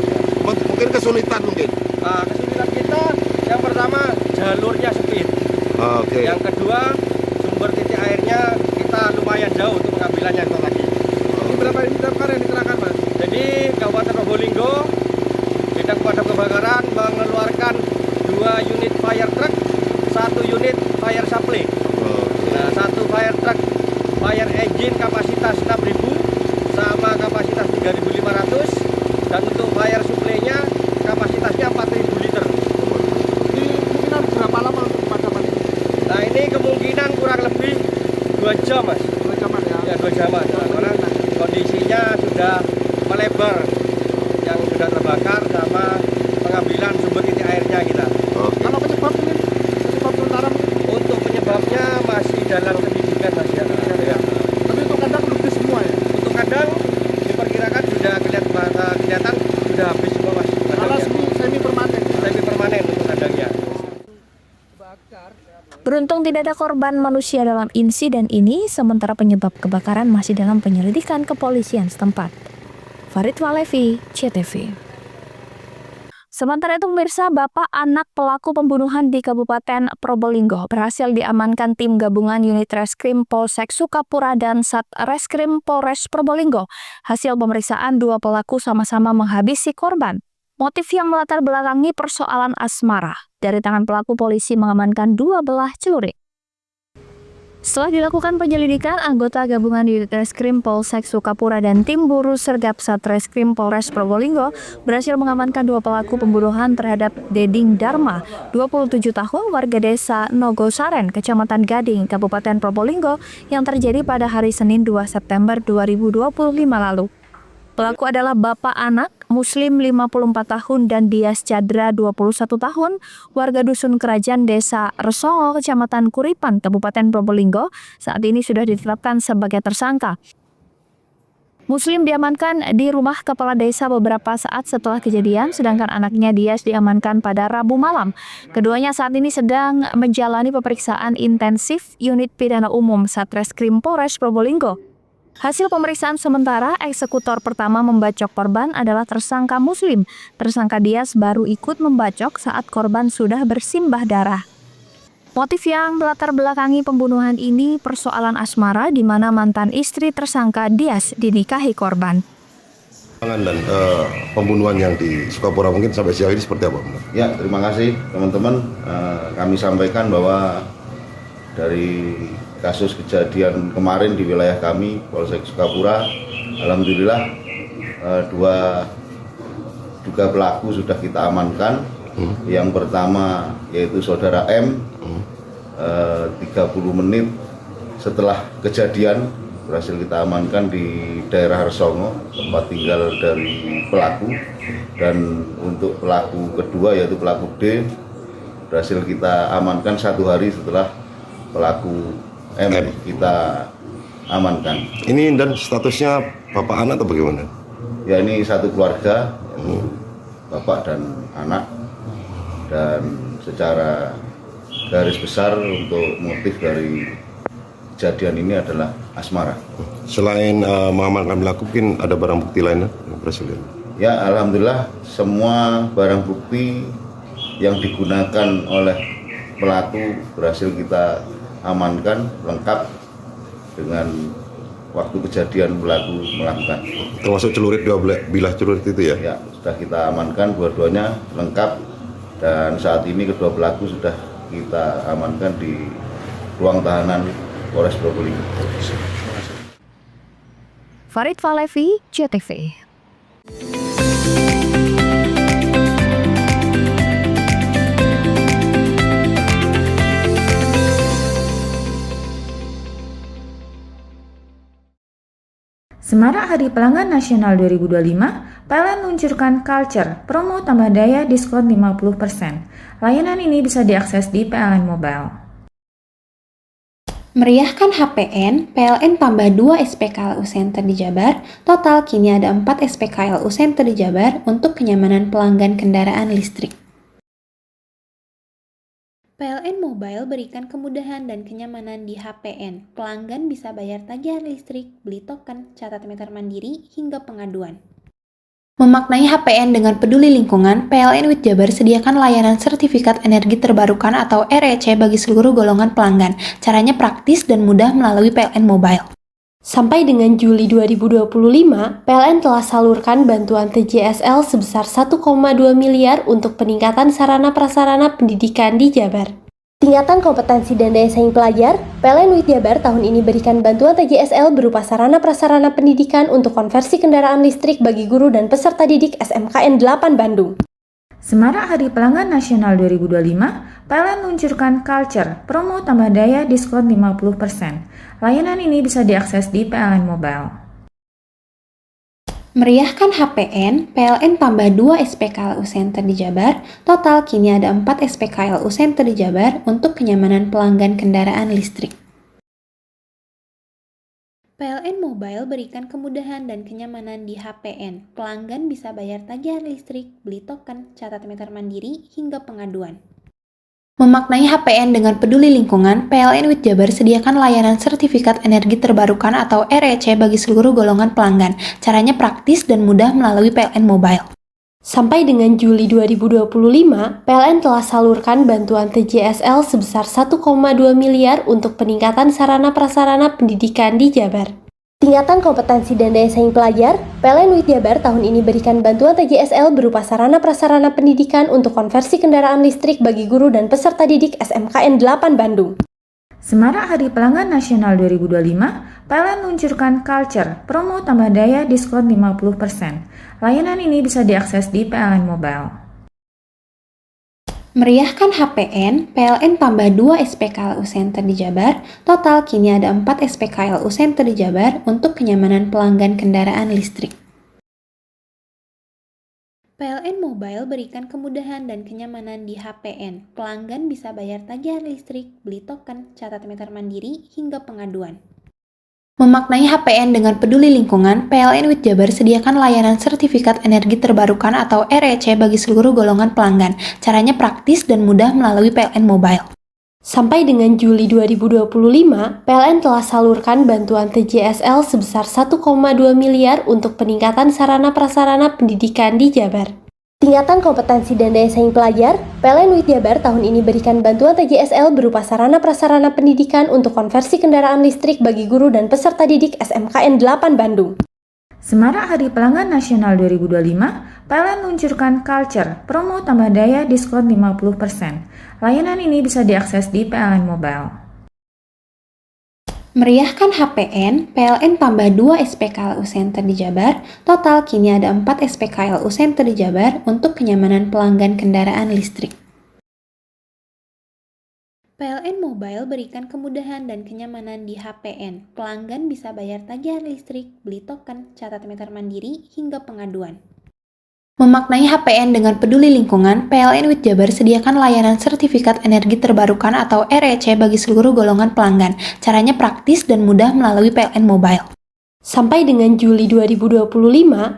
Mungkin kesulitan mungkin. Kesulitan kita yang pertama jalurnya sempit. Oke. Yang kedua sumber titik airnya kita lumayan jauh untuk pengambilannya lagi. Ini berapa ini damkar yang dikerahkan Mas? Jadi Kabupaten Probolinggo Bidang Pemadam Kebakaran mengeluarkan 2 unit fire truck, 1 unit fire supply. Nah, 1 fire truck fire engine kapasitas 6.000 sama kapasitas 3.500 dan untuk fire supply-nya kapasitasnya 4.000 liter. Ini kemungkinan berapa lama untuk pemadaman ini? Nah, ini kemungkinan kurang lebih 2 jam, Mas. 2 jaman ya? Ya, 2 jam, Mas. Karena kondisinya sudah melebar yang sudah terbakar sama pengambilan sumber titik airnya kita. Kalau penyebab ini? Penyebab sementara Untuk penyebabnya masih dalam penyidikan, Mas. Ya. Tapi untuk kandang belum semua ya? Untuk kandang diperkirakan sudah kelihatan sudah habis semua, Mas. Alas semi permanen. Semi permanen untuk kandangnya. Beruntung tidak ada korban manusia dalam insiden ini, sementara penyebab kebakaran masih dalam penyelidikan kepolisian setempat. Farid Walevi, CTV. Sementara itu pemirsa, bapak anak pelaku pembunuhan di Kabupaten Probolinggo berhasil diamankan tim gabungan unit Reskrim Polsek Sukapura dan Satreskrim Polres Probolinggo. Hasil pemeriksaan 2 pelaku sama-sama menghabisi korban. Motif yang melatar belakangi persoalan asmara. Dari tangan pelaku polisi mengamankan 2 belah celurit. Setelah dilakukan penyelidikan, anggota gabungan unit Reskrim Polsek Sukapura dan tim buru sergap Satreskrim Polres Probolinggo berhasil mengamankan 2 pelaku pembunuhan terhadap Deding Dharma, 27 tahun, warga desa Nogosaren, Kecamatan Gading, Kabupaten Probolinggo, yang terjadi pada hari Senin 2 September 2025 lalu. Pelaku adalah bapak anak, Muslim 54 tahun dan Dias Chandra 21 tahun, warga Dusun Kerajaan Desa Resongo, Kecamatan Kuripan, Kabupaten Probolinggo, saat ini sudah ditetapkan sebagai tersangka. Muslim diamankan di rumah kepala desa beberapa saat setelah kejadian, sedangkan anaknya Dias diamankan pada Rabu malam. Keduanya saat ini sedang menjalani pemeriksaan intensif Unit Pidana Umum Satreskrim Polres Probolinggo. Hasil pemeriksaan sementara, eksekutor pertama membacok korban adalah tersangka Muslim. Tersangka Dias baru ikut membacok saat korban sudah bersimbah darah. Motif yang melatar belakangi pembunuhan ini persoalan asmara di mana mantan istri tersangka Dias dinikahi korban. Dan pembunuhan yang di Sukapura mungkin sampai sejauh ini seperti apa? Ya, terima kasih teman-teman. Kami sampaikan bahwa dari kasus kejadian kemarin di wilayah kami, Polsek Sukapura, alhamdulillah 2 duga pelaku sudah kita amankan. Yang pertama yaitu saudara M, 30 menit setelah kejadian berhasil kita amankan di daerah Resongo, tempat tinggal dari pelaku. Dan untuk pelaku kedua yaitu pelaku D berhasil kita amankan 1 hari setelah pelaku M kita amankan. Ini dan statusnya bapak anak atau bagaimana? Ya, ini satu keluarga, bapak dan anak. Dan secara garis besar untuk motif dari kejadian ini adalah asmara. Selain mengamankan pelaku, mungkin ada barang bukti lainnya yang berhasil? Ya, alhamdulillah semua barang bukti yang digunakan oleh pelaku berhasil kita amankan lengkap dengan waktu kejadian pelaku melakukan. Termasuk celurit, 2 bilah celurit itu ya? Ya, sudah kita amankan dua-duanya lengkap dan saat ini kedua pelaku sudah kita amankan di ruang tahanan Polres Probolinggo. Farid Falevi, JTV. Semarak Hari Pelanggan Nasional 2025, PLN luncurkan Culture, promo tambah daya diskon 50%. Layanan ini bisa diakses di PLN Mobile. Meriahkan HPN, PLN tambah 2 SPKLU Center di Jabar. Total kini ada 4 SPKLU Center di Jabar untuk kenyamanan pelanggan kendaraan listrik. PLN Mobile berikan kemudahan dan kenyamanan di HPN. Pelanggan bisa bayar tagihan listrik, beli token, catat meter mandiri, hingga pengaduan. Memaknai HPN dengan peduli lingkungan, PLN WIT Jabar sediakan layanan sertifikat energi terbarukan atau REC bagi seluruh golongan pelanggan. Caranya praktis dan mudah melalui PLN Mobile. Sampai dengan Juli 2025, PLN telah salurkan bantuan TJSL sebesar 1,2 miliar untuk peningkatan sarana prasarana pendidikan di Jabar. Tingkatan kompetensi dan daya saing pelajar, PLN WIT Jabar tahun ini berikan bantuan TJSL berupa sarana prasarana pendidikan untuk konversi kendaraan listrik bagi guru dan peserta didik SMKN 8 Bandung. Semarak Hari Pelanggan Nasional 2025, PLN luncurkan Culture, promo tambah daya diskon 50%. Layanan ini bisa diakses di PLN Mobile. Meriahkan HPN, PLN tambah 2 SPKLU Center di Jabar. Total kini ada 4 SPKLU Center di Jabar untuk kenyamanan pelanggan kendaraan listrik. PLN Mobile berikan kemudahan dan kenyamanan di HPN. Pelanggan bisa bayar tagihan listrik, beli token, catat meter mandiri, hingga pengaduan. Memaknai HPN dengan peduli lingkungan, PLN WIT Jabar sediakan layanan sertifikat energi terbarukan atau REC bagi seluruh golongan pelanggan. Caranya praktis dan mudah melalui PLN Mobile. Sampai dengan Juli 2025, PLN telah salurkan bantuan TJSL sebesar 1,2 miliar untuk peningkatan sarana prasarana pendidikan di Jabar. Tingkatan kompetensi dan daya saing pelajar, PLN WIT Jabar tahun ini berikan bantuan TJSL berupa sarana prasarana pendidikan untuk konversi kendaraan listrik bagi guru dan peserta didik SMKN 8 Bandung. Semarak Hari Pelanggan Nasional 2025, PLN luncurkan Culture, promo tambah daya diskon 50%. Layanan ini bisa diakses di PLN Mobile. Meriahkan HPN, PLN tambah 2 SPKLU Center di Jabar. Total kini ada 4 SPKLU Center di Jabar untuk kenyamanan pelanggan kendaraan listrik. PLN Mobile berikan kemudahan dan kenyamanan di HPN. Pelanggan bisa bayar tagihan listrik, beli token, catat meter mandiri, hingga pengaduan. Memaknai HPN dengan peduli lingkungan, PLN WIT Jabar sediakan layanan sertifikat energi terbarukan atau REC bagi seluruh golongan pelanggan. Caranya praktis dan mudah melalui PLN Mobile. Sampai dengan Juli 2025, PLN telah salurkan bantuan TJSL sebesar 1,2 miliar untuk peningkatan sarana prasarana pendidikan di Jabar. Tingkatan kompetensi dan daya saing pelajar, PLN WIT Jabar tahun ini berikan bantuan TJSL berupa sarana prasarana pendidikan untuk konversi kendaraan listrik bagi guru dan peserta didik SMKN 8 Bandung. Semarak Hari Pelanggan Nasional 2025, PLN luncurkan Culture, promo tambah daya diskon 50%. Layanan ini bisa diakses di PLN Mobile. Meriahkan HPN, PLN tambah 2 SPKLU Center di Jabar. Total kini ada 4 SPKLU Center di Jabar untuk kenyamanan pelanggan kendaraan listrik. PLN Mobile berikan kemudahan dan kenyamanan di HPN. Pelanggan bisa bayar tagihan listrik, beli token, catat meter mandiri, hingga pengaduan. Memaknai HPN dengan peduli lingkungan, PLN WIT Jabar sediakan layanan sertifikat energi terbarukan atau REC bagi seluruh golongan pelanggan. Caranya praktis dan mudah melalui PLN Mobile. Sampai dengan Juli 2025,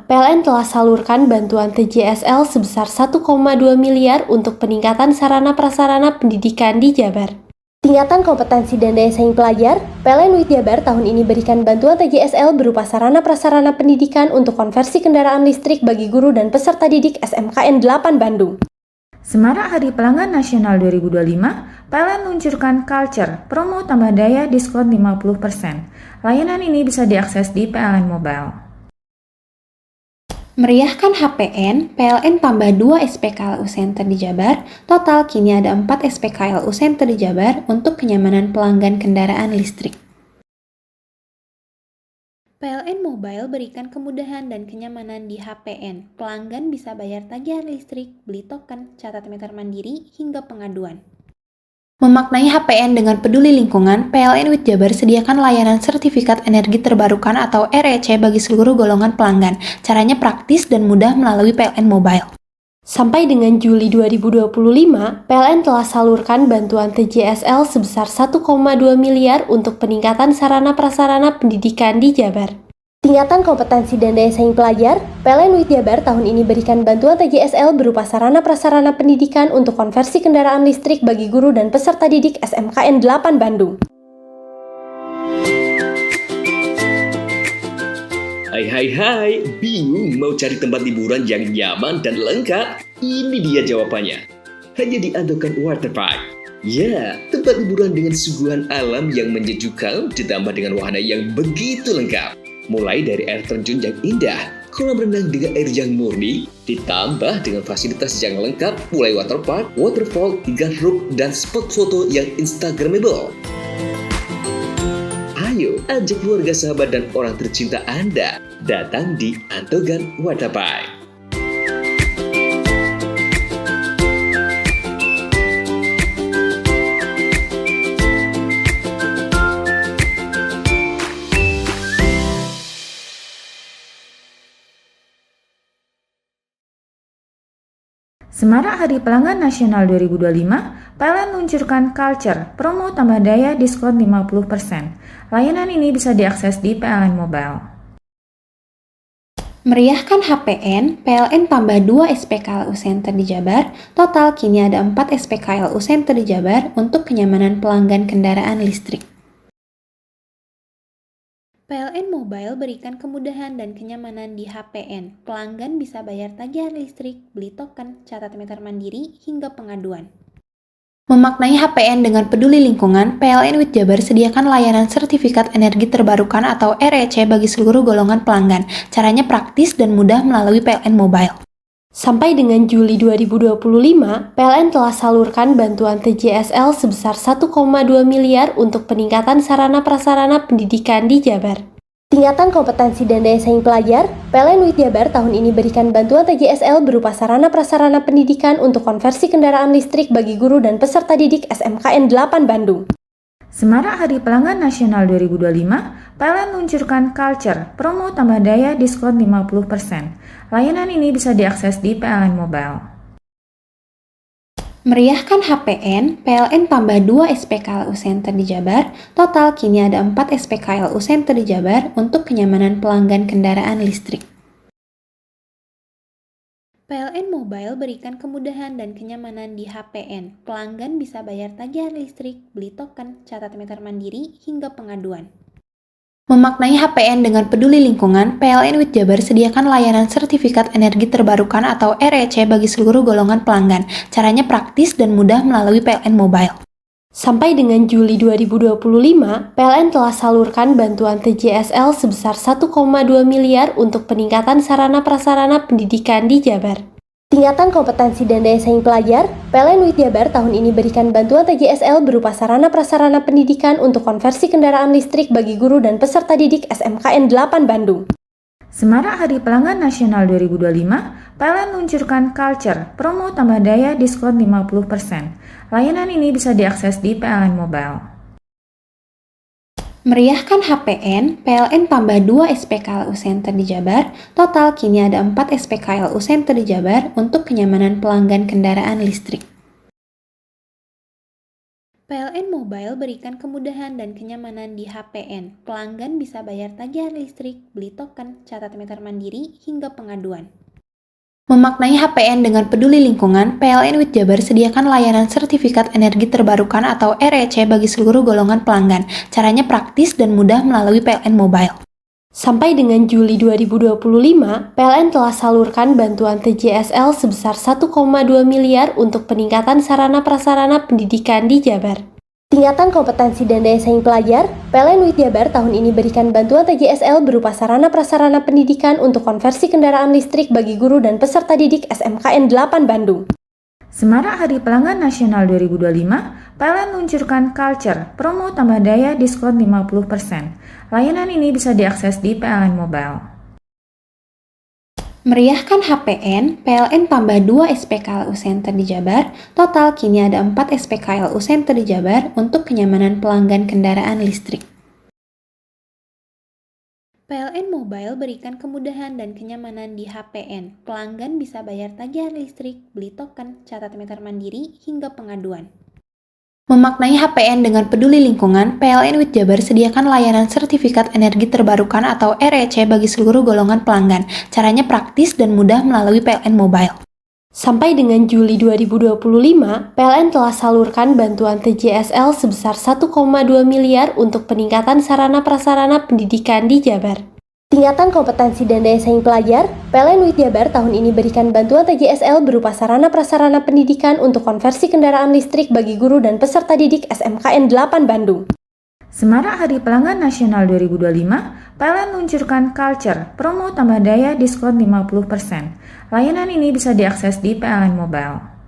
PLN telah salurkan bantuan TJSL sebesar 1,2 miliar untuk peningkatan sarana prasarana pendidikan di Jabar. Tingkatan kompetensi dan daya saing pelajar, PLN WIT Jabar tahun ini berikan bantuan TJSL berupa sarana prasarana pendidikan untuk konversi kendaraan listrik bagi guru dan peserta didik SMKN 8 Bandung. Semarak Hari Pelanggan Nasional 2025, PLN luncurkan Culture, promo tambah daya diskon 50%. Layanan ini bisa diakses di PLN Mobile. Meriahkan HPN, PLN tambah 2 SPKLU Center di Jabar, total kini ada 4 SPKLU Center di Jabar untuk kenyamanan pelanggan kendaraan listrik. PLN Mobile berikan kemudahan dan kenyamanan di HPN. Pelanggan bisa bayar tagihan listrik, beli token, catat meter mandiri, hingga pengaduan. Memaknai HPN dengan peduli lingkungan, PLN WIT Jabar sediakan layanan sertifikat energi terbarukan atau REC bagi seluruh golongan pelanggan. Caranya praktis dan mudah melalui PLN Mobile. Sampai dengan Juli 2025, PLN telah salurkan bantuan TJSL sebesar 1,2 miliar untuk peningkatan sarana prasarana pendidikan di Jabar. Tingkatan kompetensi dan daya saing pelajar, PLN WIT Jabar tahun ini berikan bantuan TJSL berupa sarana prasarana pendidikan untuk konversi kendaraan listrik bagi guru dan peserta didik SMKN 8 Bandung. Hai, bingung mau cari tempat liburan yang nyaman dan lengkap? Ini dia jawabannya. Hanya di Andokan Waterpark. Ya, tempat liburan dengan suguhan alam yang menyejukkan ditambah dengan wahana yang begitu lengkap. Mulai dari air terjun yang indah, kolam renang dengan air yang murni, ditambah dengan fasilitas yang lengkap mulai waterpark, waterfall, hingga roof dan spot foto yang instagramable. Ayo, ajak keluarga, sahabat, dan orang tercinta Anda datang di Andokan Waterpark. Semarak Hari Pelanggan Nasional 2025, PLN luncurkan Culture, promo tambah daya diskon 50%. Layanan ini bisa diakses di PLN Mobile. Meriahkan HPN, PLN tambah 2 SPKLU Center di Jabar, total kini ada 4 SPKLU Center di Jabar untuk kenyamanan pelanggan kendaraan listrik. PLN Mobile berikan kemudahan dan kenyamanan di HPN. Pelanggan bisa bayar tagihan listrik, beli token, catat meter mandiri, hingga pengaduan. Memaknai HPN dengan peduli lingkungan, PLN WIT Jabar sediakan layanan sertifikat energi terbarukan atau REC bagi seluruh golongan pelanggan. Caranya praktis dan mudah melalui PLN Mobile. Sampai dengan Juli 2025, PLN telah salurkan bantuan TJSL sebesar 1,2 miliar untuk peningkatan sarana prasarana pendidikan di Jabar. Tingkatan kompetensi dan daya saing pelajar, PLN WIT Jabar tahun ini berikan bantuan TJSL berupa sarana prasarana pendidikan untuk konversi kendaraan listrik bagi guru dan peserta didik SMKN 8 Bandung. Semarak Hari Pelanggan Nasional 2025, PLN luncurkan Culture, promo tambah daya diskon 50%. Layanan ini bisa diakses di PLN Mobile. Meriahkan HPN, PLN tambah 2 SPKLU Center di Jabar, total kini ada 4 SPKLU Center di Jabar untuk kenyamanan pelanggan kendaraan listrik. PLN Mobile berikan kemudahan dan kenyamanan di HPN. Pelanggan bisa bayar tagihan listrik, beli token, catat meter mandiri, hingga pengaduan. Memaknai HPN dengan peduli lingkungan, PLN WIT Jabar sediakan layanan sertifikat energi terbarukan atau REC bagi seluruh golongan pelanggan. Caranya praktis dan mudah melalui PLN Mobile. Sampai dengan Juli 2025, PLN telah salurkan bantuan TJSL sebesar 1,2 miliar untuk peningkatan sarana prasarana pendidikan di Jabar. Tingkatan kompetensi dan daya saing pelajar, PLN WIT Jabar tahun ini berikan bantuan TJSL berupa sarana prasarana pendidikan untuk konversi kendaraan listrik bagi guru dan peserta didik SMKN 8 Bandung. Semarak Hari Pelanggan Nasional 2025, PLN luncurkan Culture, promo tambah daya diskon 50%. Layanan ini bisa diakses di PLN Mobile. Meriahkan HPN, PLN tambah 2 SPKLU Center di Jabar, total kini ada 4 SPKLU Center di Jabar untuk kenyamanan pelanggan kendaraan listrik. PLN Mobile berikan kemudahan dan kenyamanan di HPN. Pelanggan bisa bayar tagihan listrik, beli token, catat meter mandiri, hingga pengaduan. Memaknai HPN dengan peduli lingkungan, PLN WIT Jabar sediakan layanan sertifikat energi terbarukan atau REC bagi seluruh golongan pelanggan. Caranya praktis dan mudah melalui PLN Mobile. Sampai dengan Juli 2025, PLN telah salurkan bantuan TJSL sebesar 1,2 miliar untuk peningkatan sarana prasarana pendidikan di Jabar. Tingkatan kompetensi dan daya saing pelajar, PLN UIT Jabar tahun ini berikan bantuan TJSL berupa sarana prasarana pendidikan untuk konversi kendaraan listrik bagi guru dan peserta didik SMKN 8 Bandung. Semarak Hari Pelanggan Nasional 2025, PLN luncurkan Culture, promo tambah daya diskon 50%. Layanan ini bisa diakses di PLN Mobile. Meriahkan HPN, PLN tambah 2 SPKLU Center di Jabar. Total kini ada 4 SPKLU Center di Jabar untuk kenyamanan pelanggan kendaraan listrik. PLN Mobile berikan kemudahan dan kenyamanan di HPN. Pelanggan bisa bayar tagihan listrik, beli token, catat meter mandiri, hingga pengaduan. Memaknai HPN dengan peduli lingkungan, PLN UIT Jabar sediakan layanan sertifikat energi terbarukan atau REC bagi seluruh golongan pelanggan. Caranya praktis dan mudah melalui PLN Mobile. Sampai dengan Juli 2025, PLN telah salurkan bantuan TJSL sebesar 1,2 miliar untuk peningkatan sarana prasarana pendidikan di Jabar. Tingkatan kompetensi dan daya saing pelajar, PLN UIT Jabar tahun ini berikan bantuan TJSL berupa sarana prasarana pendidikan untuk konversi kendaraan listrik bagi guru dan peserta didik SMKN 8 Bandung. Semarak Hari Pelanggan Nasional 2025, PLN luncurkan Culture, promo tambah daya diskon 50%. Layanan ini bisa diakses di PLN Mobile.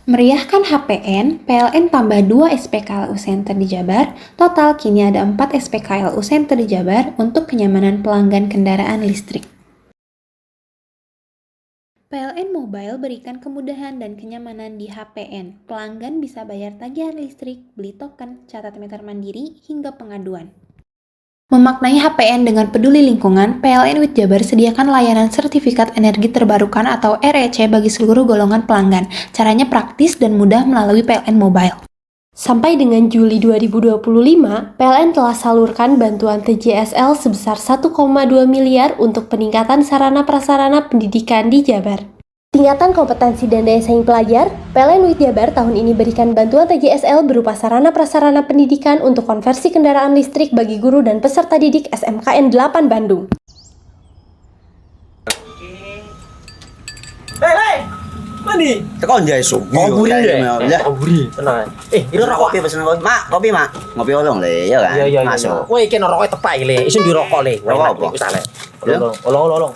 Meriahkan HPN, PLN tambah 2 SPKLU Center di Jabar. Total kini ada 4 SPKLU Center di Jabar untuk kenyamanan pelanggan kendaraan listrik. PLN Mobile berikan kemudahan dan kenyamanan di HPN. Pelanggan bisa bayar tagihan listrik, beli token, catat meter mandiri, hingga pengaduan. Memaknai HPN dengan peduli lingkungan, PLN UIT Jabar sediakan layanan sertifikat energi terbarukan atau REC bagi seluruh golongan pelanggan. Caranya praktis dan mudah melalui PLN Mobile. Sampai dengan Juli 2025, PLN telah salurkan bantuan TJSL sebesar 1,2 miliar untuk peningkatan sarana prasarana pendidikan di Jabar. Tingkatan kompetensi dan daya saing pelajar, PLN UIT Jabar tahun ini berikan bantuan TJSL berupa sarana prasarana pendidikan untuk konversi kendaraan listrik bagi guru dan peserta didik SMKN 8 Bandung. Hei, mandi. Tekan jaya su. Kaburi deh. Kaburi. Tenang. Ini rokok kopi pesen kopi. Mak, kopi mak. Ngopi olong le, ya kan? Iya. Masuk. Woi, kena rokoknya tepak le. Isun dirokok le. Rokok apa? Wis ale. Olong.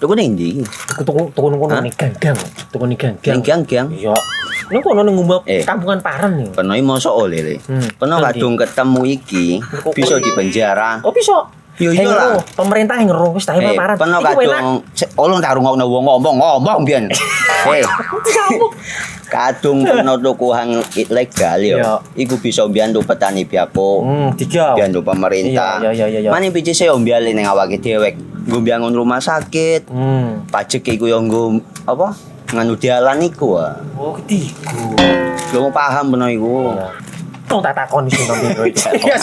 Tuku ning ndi? Tuku kono ning ganggang. Tuku ning ganggang. Ning ganggang. Iya. Ning kono ning ngumbak kampungan Paren nih. Kena mosok oleh le. Kena kadung ketemu iki bisa dipenjara. Oh, bisa. Yo iya lah. Pemerintah yang ngeru wis tahe Paren. Kena kadung olong tak rungokno wong ngomong biyen. Kadung kena tuku hang ilegal ya. Iku bisa mbiyantu petani biako. Mbiyantu pemerintah. Iya. Mane pici se ombyale ning awake dhewek. Nggo mbangun rumah sakit. Pajak iku yo nggo apa? Nganu dalan iku. Oh, ketiku. Lu paham beno iku. Tong tak takon sing nang biro iki. Ya.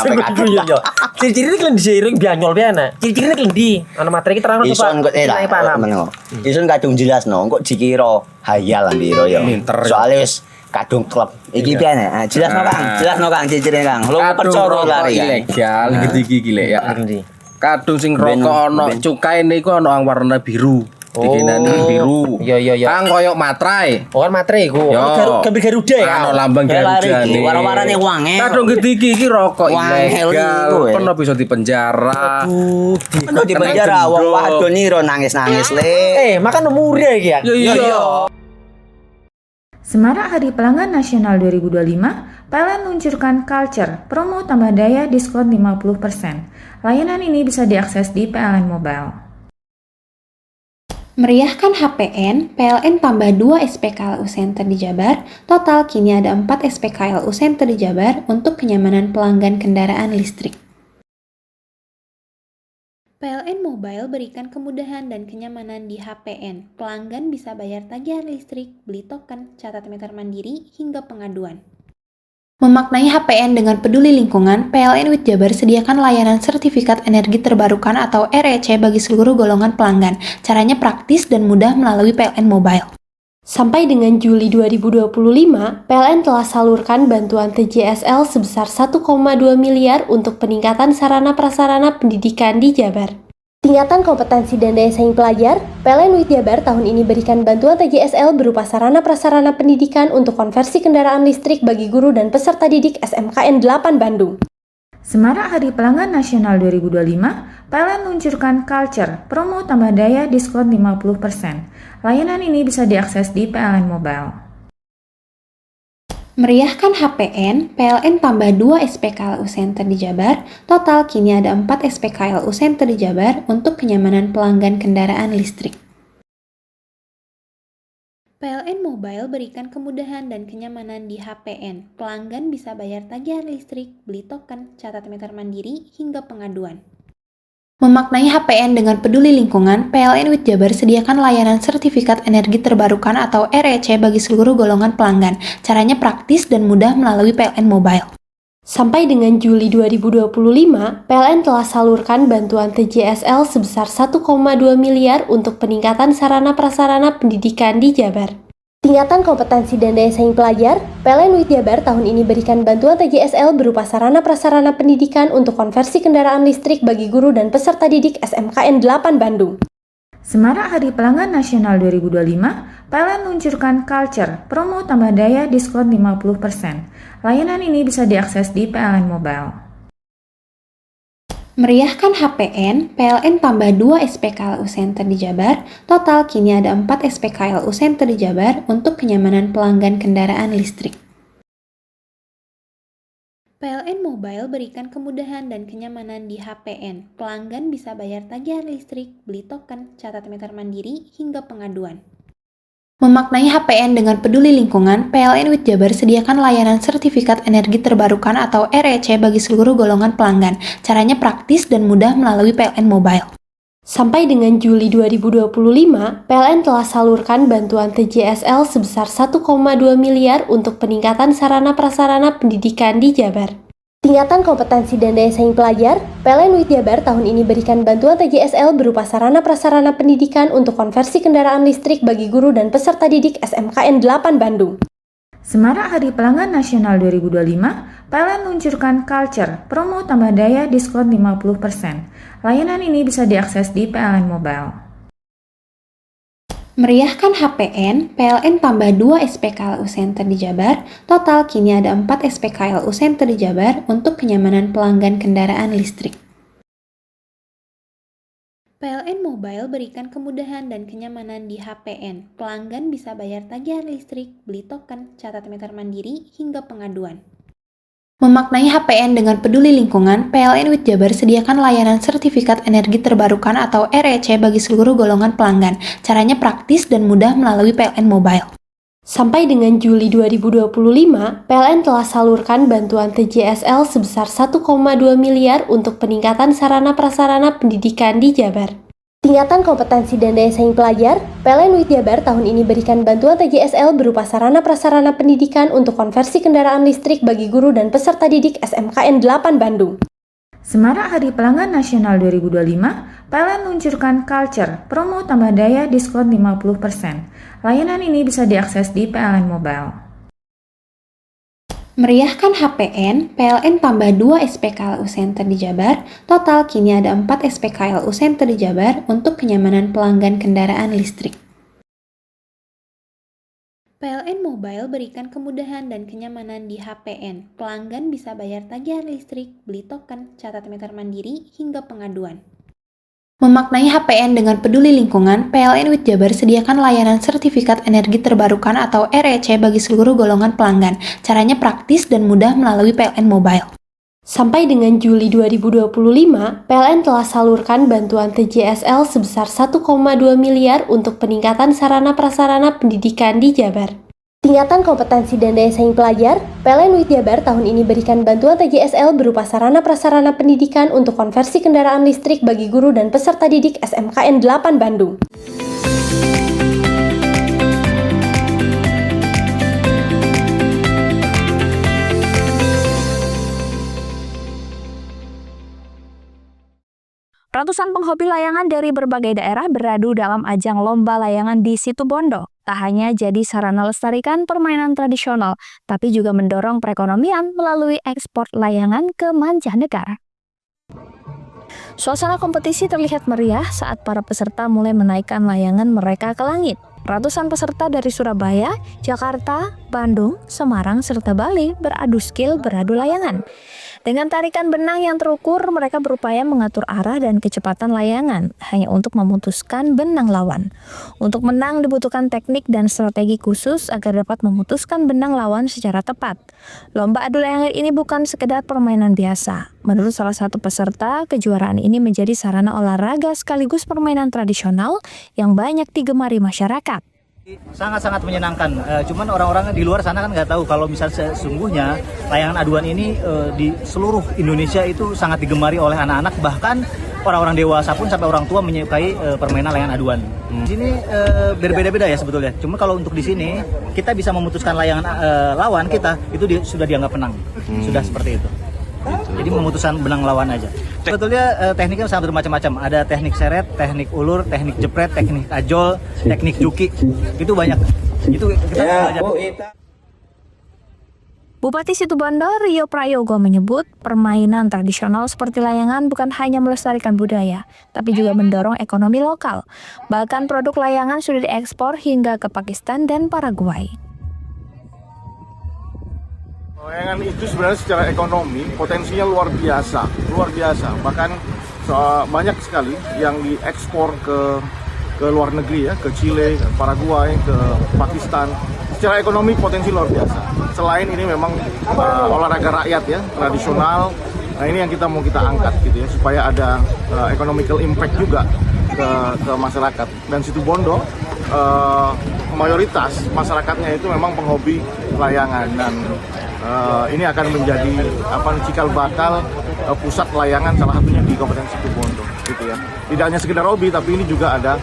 Ciri-ciri iki ndisireng bianyol piye ana? Ciri-cirine klendi. Ana materi iki terang coba. Ison kok lah. Ison kadung jelasno, kok dikira hayal lan biro ya. Soale wis kadung klub. Iki piye nek? Jelasno Kang, ciri-cirine Kang. Lu percaya lari ilegal iki lek ya. Kadung sing rokok ana cukaine iku ana warna biru. Dikenani biru. Iya. Kang koyo materai. Oh, kan materai iku. Gambar Garuda ya. Ana lambang Garuda. Warna-warnane wange. Kadung gedhi iki rokok ilegal. Pernah bisa dipenjara. Pernah dipenjara wong wadon iro nangis-nangis le. Makan murah iki ya. Iya. Semarak Hari Pelanggan Nasional 2025, PLN luncurkan Culture, promo tambah daya diskon 50%. Layanan ini bisa diakses di PLN Mobile. Meriahkan HPN, PLN tambah 2 SPKLU Center di Jabar. Total kini ada 4 SPKLU Center di Jabar untuk kenyamanan pelanggan kendaraan listrik. PLN Mobile berikan kemudahan dan kenyamanan di HPN. Pelanggan bisa bayar tagihan listrik, beli token, catat meter mandiri, hingga pengaduan. Memaknai HPN dengan peduli lingkungan, PLN UIT Jabar sediakan layanan sertifikat energi terbarukan atau REC bagi seluruh golongan pelanggan. Caranya praktis dan mudah melalui PLN Mobile. Sampai dengan Juli 2025, PLN telah salurkan bantuan TJSL sebesar 1,2 miliar untuk peningkatan sarana prasarana pendidikan di Jabar. Tingkatan kompetensi dan daya saing pelajar, PLN UIT Jabar tahun ini berikan bantuan TJSL berupa sarana prasarana pendidikan untuk konversi kendaraan listrik bagi guru dan peserta didik SMKN 8 Bandung. Semarak Hari Pelanggan Nasional 2025, PLN luncurkan Culture, promo tambah daya diskon 50%. Layanan ini bisa diakses di PLN Mobile. Meriahkan HPN, PLN tambah 2 SPKLU Center di Jabar, total kini ada 4 SPKLU Center di Jabar untuk kenyamanan pelanggan kendaraan listrik. PLN Mobile berikan kemudahan dan kenyamanan di HPN. Pelanggan bisa bayar tagihan listrik, beli token, catat meter mandiri, hingga pengaduan. Memaknai HPN dengan peduli lingkungan, PLN UIT Jabar sediakan layanan sertifikat energi terbarukan atau REC bagi seluruh golongan pelanggan. Caranya praktis dan mudah melalui PLN Mobile. Sampai dengan Juli 2025, PLN telah salurkan bantuan TJSL sebesar 1,2 miliar untuk peningkatan sarana prasarana pendidikan di Jabar. Tingkatan kompetensi dan daya saing pelajar, PLN UIT Jabar tahun ini berikan bantuan TJSL berupa sarana prasarana pendidikan untuk konversi kendaraan listrik bagi guru dan peserta didik SMKN 8 Bandung. Semarak Hari Pelanggan Nasional 2025, PLN luncurkan Culture, promo tambah daya diskon 50%. Layanan ini bisa diakses di PLN Mobile. Meriahkan HPN, PLN tambah 2 SPKLU Center di Jabar, total kini ada 4 SPKLU Center di Jabar untuk kenyamanan pelanggan kendaraan listrik. PLN Mobile berikan kemudahan dan kenyamanan di HPN. Pelanggan bisa bayar tagihan listrik, beli token, catat meter mandiri, hingga pengaduan. Memaknai HPN dengan peduli lingkungan, PLN UIT Jabar sediakan layanan sertifikat energi terbarukan atau REC bagi seluruh golongan pelanggan. Caranya praktis dan mudah melalui PLN Mobile. Sampai dengan Juli 2025, PLN telah salurkan bantuan TJSL sebesar 1,2 miliar untuk peningkatan sarana prasarana pendidikan di Jabar. Tingkatan kompetensi dan daya saing pelajar, PLN UIT Jabar tahun ini berikan bantuan TJSL berupa sarana prasarana pendidikan untuk konversi kendaraan listrik bagi guru dan peserta didik SMKN 8 Bandung. Semarak Hari Pelanggan Nasional 2025, PLN luncurkan Culture, promo tambah daya diskon 50%. Layanan ini bisa diakses di PLN Mobile. Meriahkan HPN, PLN tambah 2 SPKLU Center di Jabar, total kini ada 4 SPKLU Center di Jabar untuk kenyamanan pelanggan kendaraan listrik. PLN Mobile berikan kemudahan dan kenyamanan di HPN. Pelanggan bisa bayar tagihan listrik, beli token, catat meter mandiri, hingga pengaduan. Memaknai HPN dengan peduli lingkungan, PLN UIT Jabar sediakan layanan sertifikat energi terbarukan atau REC bagi seluruh golongan pelanggan. Caranya praktis dan mudah melalui PLN Mobile. Sampai dengan Juli 2025, PLN telah salurkan bantuan TJSL sebesar 1,2 miliar untuk peningkatan sarana prasarana pendidikan di Jabar. Tingkatan kompetensi dan daya saing pelajar, PLN UIT Jabar tahun ini berikan bantuan TJSL berupa sarana prasarana pendidikan untuk konversi kendaraan listrik bagi guru dan peserta didik SMKN 8 Bandung. Semarak Hari Pelanggan Nasional 2025, PLN luncurkan Culture, promo tambah daya diskon 50%. Layanan ini bisa diakses di PLN Mobile. Meriahkan HPN, PLN tambah 2 SPKLU Center di Jabar, total kini ada 4 SPKLU Center di Jabar untuk kenyamanan pelanggan kendaraan listrik. PLN Mobile berikan kemudahan dan kenyamanan di HPN. Pelanggan bisa bayar tagihan listrik, beli token, catat meter mandiri, hingga pengaduan. Memaknai HPN dengan peduli lingkungan, PLN UIT Jabar sediakan layanan sertifikat energi terbarukan atau REC bagi seluruh golongan pelanggan. Caranya praktis dan mudah melalui PLN Mobile. Sampai dengan Juli 2025, PLN telah salurkan bantuan TJSL sebesar 1,2 miliar untuk peningkatan sarana prasarana pendidikan di Jabar. Tingkatan kompetensi dan daya saing pelajar, PLN UIT Jabar tahun ini berikan bantuan TJSL berupa sarana prasarana pendidikan untuk konversi kendaraan listrik bagi guru dan peserta didik SMKN 8 Bandung. Ratusan penghobi layangan dari berbagai daerah beradu dalam ajang lomba layangan di Situbondo. Tak hanya jadi sarana lestarikan permainan tradisional, tapi juga mendorong perekonomian melalui ekspor layangan ke mancanegara. Suasana kompetisi terlihat meriah saat para peserta mulai menaikkan layangan mereka ke langit. Ratusan peserta dari Surabaya, Jakarta, Bandung, Semarang, serta Bali beradu skill beradu layangan. Dengan tarikan benang yang terukur, mereka berupaya mengatur arah dan kecepatan layangan hanya untuk memutuskan benang lawan. Untuk menang dibutuhkan teknik dan strategi khusus agar dapat memutuskan benang lawan secara tepat. Lomba adu layangan ini bukan sekedar permainan biasa. Menurut salah satu peserta, kejuaraan ini menjadi sarana olahraga sekaligus permainan tradisional yang banyak digemari masyarakat. Sangat-sangat menyenangkan. Cuman orang-orang di luar sana kan nggak tahu kalau misalnya sesungguhnya layangan aduan ini di seluruh Indonesia itu sangat digemari oleh anak-anak, bahkan orang-orang dewasa pun sampai orang tua menyukai permainan layangan aduan. Di sini berbeda-beda ya sebetulnya. Cuma kalau untuk di sini kita bisa memutuskan layangan lawan kita itu sudah dianggap menang. Sudah seperti itu. Jadi memutuskan benang lawan aja. Sebetulnya tekniknya sangat bermacam-macam. Ada teknik seret, teknik ulur, teknik jepret, teknik ajol, teknik juki. Itu banyak. Itu kita belajar. Bupati Situbondo Rio Prayogo menyebut permainan tradisional seperti layangan bukan hanya melestarikan budaya, tapi juga mendorong ekonomi lokal. Bahkan produk layangan sudah diekspor hingga ke Pakistan dan Paraguay. Layangan itu sebenarnya secara ekonomi potensinya luar biasa. Bahkan banyak sekali yang diekspor ke luar negeri ya, ke Chile, ke Paraguay, ke Pakistan. Secara ekonomi potensi luar biasa. Selain ini memang olahraga rakyat ya, tradisional. Nah ini yang mau kita angkat gitu ya, supaya ada economical impact juga ke masyarakat. Dan Situbondo mayoritas masyarakatnya itu memang penghobi layangan dan ini akan menjadi cikal bakal pusat layangan salah satunya di Kabupaten Situbondo gitu ya. Tidak hanya sekedar hobi tapi ini juga ada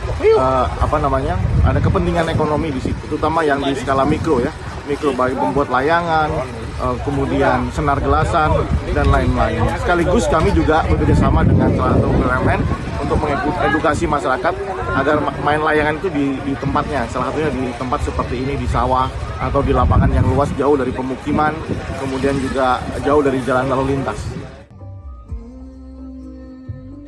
ada kepentingan ekonomi di situ, terutama yang di skala mikro ya. Mikro bagi pembuat layangan, kemudian senar gelasan dan lain-lain. Sekaligus kami juga bekerjasama dengan salah satu BUMN untuk mengedukasi masyarakat agar main layangan itu di tempatnya, salah satunya di tempat seperti ini, di sawah atau di lapangan yang luas jauh dari pemukiman, kemudian juga jauh dari jalan lalu lintas.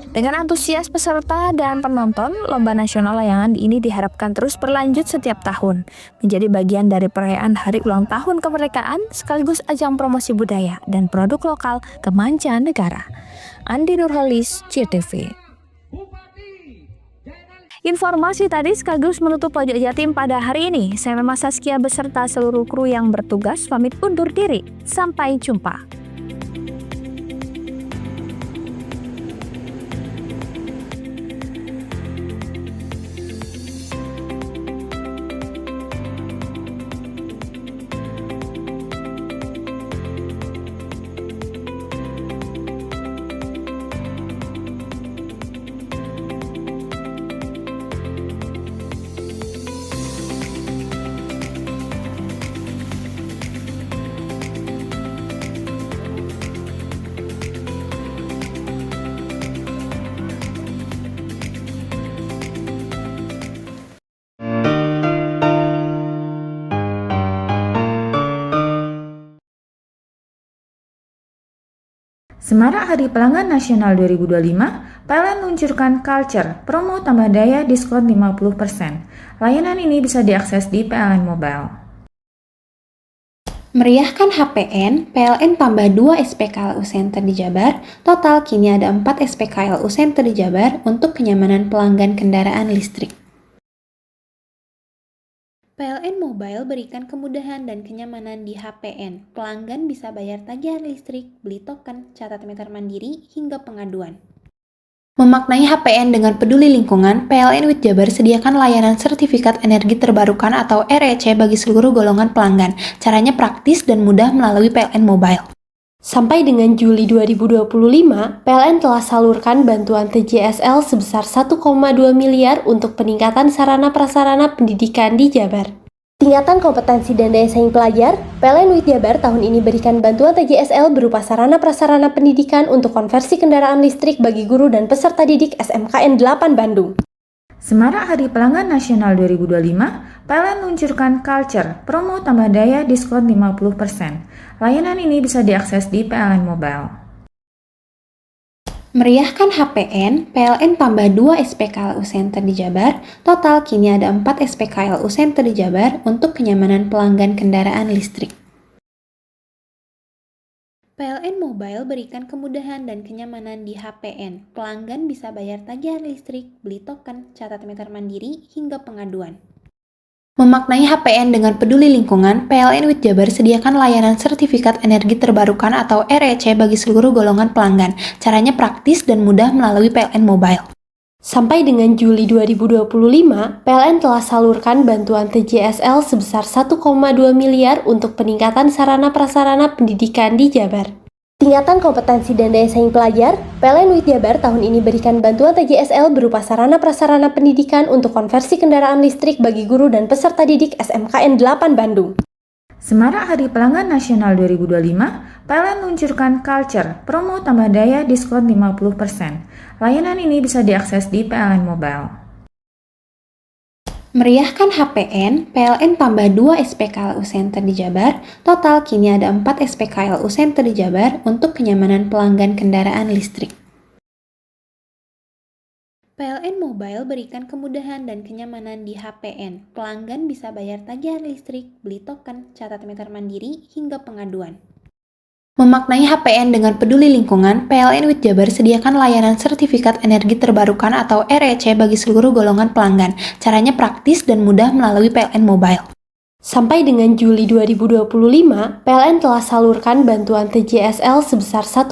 Dengan antusias peserta dan penonton, Lomba Nasional Layangan ini diharapkan terus berlanjut setiap tahun, menjadi bagian dari perayaan Hari Ulang Tahun Kemerdekaan sekaligus ajang promosi budaya dan produk lokal ke mancanegara. Andi Nurhalis, JTV. Informasi tadi sekaligus menutup Pojok Jatim pada hari ini. Saya Mema Saskia beserta seluruh kru yang bertugas pamit undur diri. Sampai jumpa. Semarak Hari Pelanggan Nasional 2025, PLN luncurkan Culture, promo tambah daya diskon 50%. Layanan ini bisa diakses di PLN Mobile. Meriahkan HPN, PLN tambah 2 SPKLU Center di Jabar, total kini ada 4 SPKLU Center di Jabar untuk kenyamanan pelanggan kendaraan listrik. PLN Mobile berikan kemudahan dan kenyamanan di HPN. Pelanggan bisa bayar tagihan listrik, beli token, catat meter mandiri, hingga pengaduan. Memaknai HPN dengan peduli lingkungan, PLN WIT Jabar sediakan layanan sertifikat energi terbarukan atau REC bagi seluruh golongan pelanggan. Caranya praktis dan mudah melalui PLN Mobile. Sampai dengan Juli 2025, PLN telah salurkan bantuan TJSL sebesar 1,2 miliar untuk peningkatan sarana-prasarana pendidikan di Jabar. Tingkatan kompetensi dan daya saing pelajar, PLN WIT Jabar tahun ini berikan bantuan TJSL berupa sarana-prasarana pendidikan untuk konversi kendaraan listrik bagi guru dan peserta didik SMKN 8 Bandung. Semarak Hari Pelanggan Nasional 2025, PLN luncurkan Culture, promo tambah daya diskon 50%. Layanan ini bisa diakses di PLN Mobile. Meriahkan HPN, PLN tambah 2 SPKLU Center di Jabar, total kini ada 4 SPKLU Center di Jabar untuk kenyamanan pelanggan kendaraan listrik. PLN Mobile berikan kemudahan dan kenyamanan di HPN. Pelanggan bisa bayar tagihan listrik, beli token, catat meter mandiri, hingga pengaduan. Memaknai HPN dengan peduli lingkungan, PLN WIT Jabar sediakan layanan sertifikat energi terbarukan atau REC bagi seluruh golongan pelanggan. Caranya praktis dan mudah melalui PLN Mobile. Sampai dengan Juli 2025, PLN telah salurkan bantuan TJSL sebesar 1,2 miliar untuk peningkatan sarana prasarana pendidikan di Jabar. Tingkatan kompetensi dan daya saing pelajar, PLN WIT Jabar tahun ini berikan bantuan TJSL berupa sarana prasarana pendidikan untuk konversi kendaraan listrik bagi guru dan peserta didik SMKN 8 Bandung. Semarak Hari Pelanggan Nasional 2025, PLN luncurkan Culture, promo tambah daya diskon 50%. Layanan ini bisa diakses di PLN Mobile. Meriahkan HPN, PLN tambah 2 SPKLU Center di Jabar, total kini ada 4 SPKLU Center di Jabar untuk kenyamanan pelanggan kendaraan listrik. PLN Mobile berikan kemudahan dan kenyamanan di HPN. Pelanggan bisa bayar tagihan listrik, beli token, catat meter mandiri, hingga pengaduan. Memaknai HPN dengan peduli lingkungan, PLN WIT Jabar sediakan layanan sertifikat energi terbarukan atau REC bagi seluruh golongan pelanggan. Caranya praktis dan mudah melalui PLN Mobile. Sampai dengan Juli 2025, PLN telah salurkan bantuan TJSL sebesar 1,2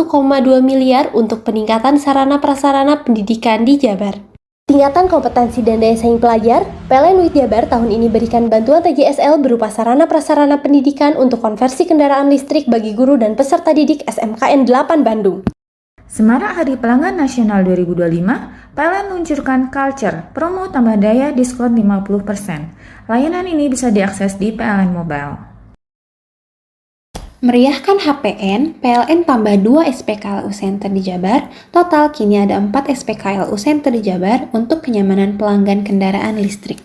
miliar untuk peningkatan sarana prasarana pendidikan di Jabar. Tingkatan kompetensi dan daya saing pelajar, PLN WIT Jabar tahun ini berikan bantuan TJSL berupa sarana prasarana pendidikan untuk konversi kendaraan listrik bagi guru dan peserta didik SMKN 8 Bandung. Semarak Hari Pelanggan Nasional 2025, PLN luncurkan Culture, promo tambah daya diskon 50%. Layanan ini bisa diakses di PLN Mobile. Meriahkan HPN, PLN tambah 2 SPKLU Center di Jabar, total kini ada 4 SPKLU Center di Jabar untuk kenyamanan pelanggan kendaraan listrik.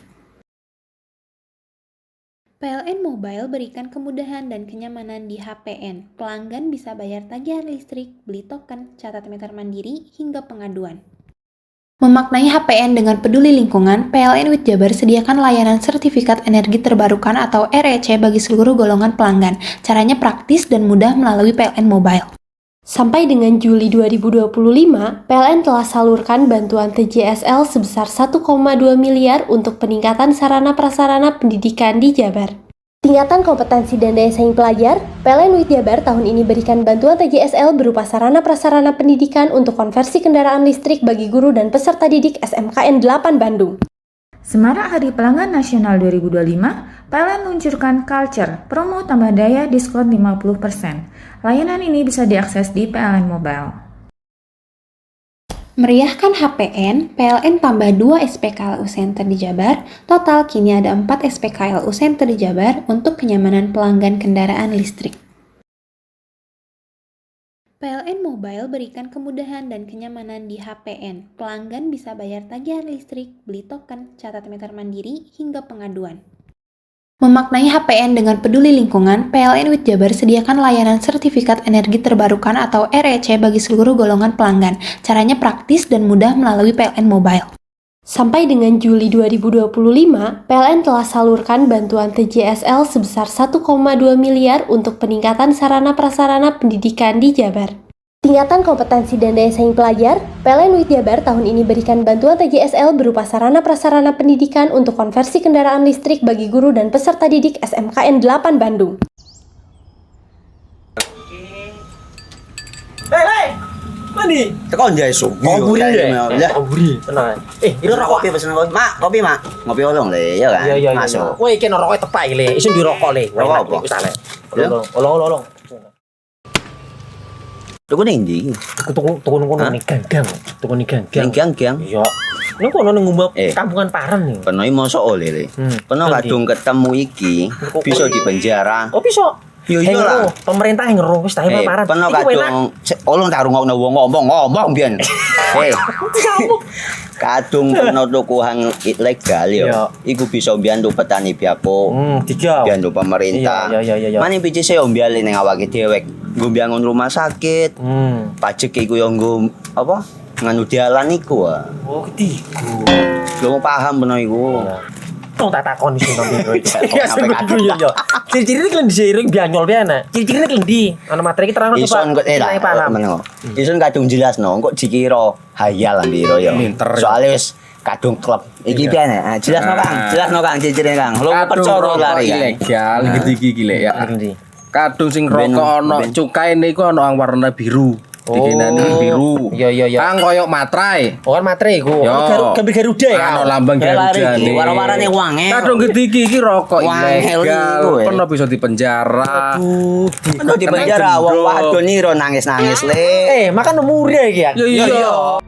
PLN Mobile berikan kemudahan dan kenyamanan di HPN. Pelanggan bisa bayar tagihan listrik, beli token, catat meter mandiri, hingga pengaduan. Memaknai HPN dengan peduli lingkungan, PLN WIT Jabar sediakan layanan sertifikat energi terbarukan atau REC bagi seluruh golongan pelanggan. Caranya praktis dan mudah melalui PLN Mobile. Sampai dengan Juli 2025, PLN telah salurkan bantuan TJSL sebesar 1,2 miliar untuk peningkatan sarana prasarana pendidikan di Jabar. Tingkatan kompetensi dan daya saing pelajar, PLN WIT Jabar tahun ini berikan bantuan TJSL berupa sarana prasarana pendidikan untuk konversi kendaraan listrik bagi guru dan peserta didik SMKN 8 Bandung. Semarak Hari Pelanggan Nasional 2025, PLN luncurkan Culture, promo tambah daya diskon 50%. Layanan ini bisa diakses di PLN Mobile. Meriahkan HPN, PLN tambah 2 SPKLU Center di Jabar, total kini ada 4 SPKLU Center di Jabar untuk kenyamanan pelanggan kendaraan listrik. PLN Mobile berikan kemudahan dan kenyamanan di HPN. Pelanggan bisa bayar tagihan listrik, beli token, catat meter mandiri, hingga pengaduan. Memaknai HPN dengan peduli lingkungan, PLN WIT Jabar sediakan layanan sertifikat energi terbarukan atau REC bagi seluruh golongan pelanggan. Caranya praktis dan mudah melalui PLN Mobile. Sampai dengan Juli 2025, PLN telah salurkan bantuan TJSL sebesar 1,2 miliar untuk peningkatan sarana prasarana pendidikan di Jabar. Tingkatan kompetensi dan daya saing pelajar, PLN WIT Jabar tahun ini berikan bantuan TJSL berupa sarana prasarana pendidikan untuk konversi kendaraan listrik bagi guru dan peserta didik SMKN 8 Bandung. Hei! Mandi. Tekan jaya su. Koburi deh. Ya. Koburi. Tenang. Ini rokok kopi pesen kopi. Mak, kopi, Mak. Ngopi olong le, ya kan? Iya. Masuk. Woi, kene rokoknya tepak le. Isin dirokok le. Rokok apa? Wis ale. Olong. Tuku ning ndi? Tuku kono ning ganggang. Tuku ning ganggang. Ning ganggang? Iya. Ning kono ning ngumbab kampungan Paren nih. Kono iki mosok oleh le. Kono kadung ketemu iki bisa dipenjara. Oh, bisa. Yo lah. Pemerintah yang ngeru wis tahe Paren. Kono kadung olong tak rungokno wong ngomong biyen. Kadung kono tuku hang ilegal yo. Iku bisa mbiyantu petani biako. Mbiyantu pemerintah. Mane biji se ombyale ning awake dhewek. Nggo mbiyangun rumah sakit. Pajak iku yo nggo apa nganu dalan iku ah. Oh, ketiku. Lu paham bener iku. Tong tak takon sing nang biro iki. Ya sebenernya yo. Ciri-ciri iki diseiring bianyol piye ana. Ciri-cirine klendi. Ana materi iki terang Ison kok paham. Ison kadung jelasno kok dikira hayal biro yo. Soale wis kadung klub. Iki piye nek? Jelasno Kang. Jelasno Kang ciri-cirine Kang. Lu percaya lari ilegal iki lek ya. Kadung sing rokok ana cukaine iku ana warna biru. Dikenani biru. Iya. Kang koyo matrai. Oh kan matrai iku. Gambar Garuda ya. Ana lambang Garuda. Warna-warnane wange. Kadung gedhi iki rokok ilegal. Pernah bisa dipenjara. Pernah dipenjara wong wadon iro nangis-nangis le. Makan murah iki ya. Iya.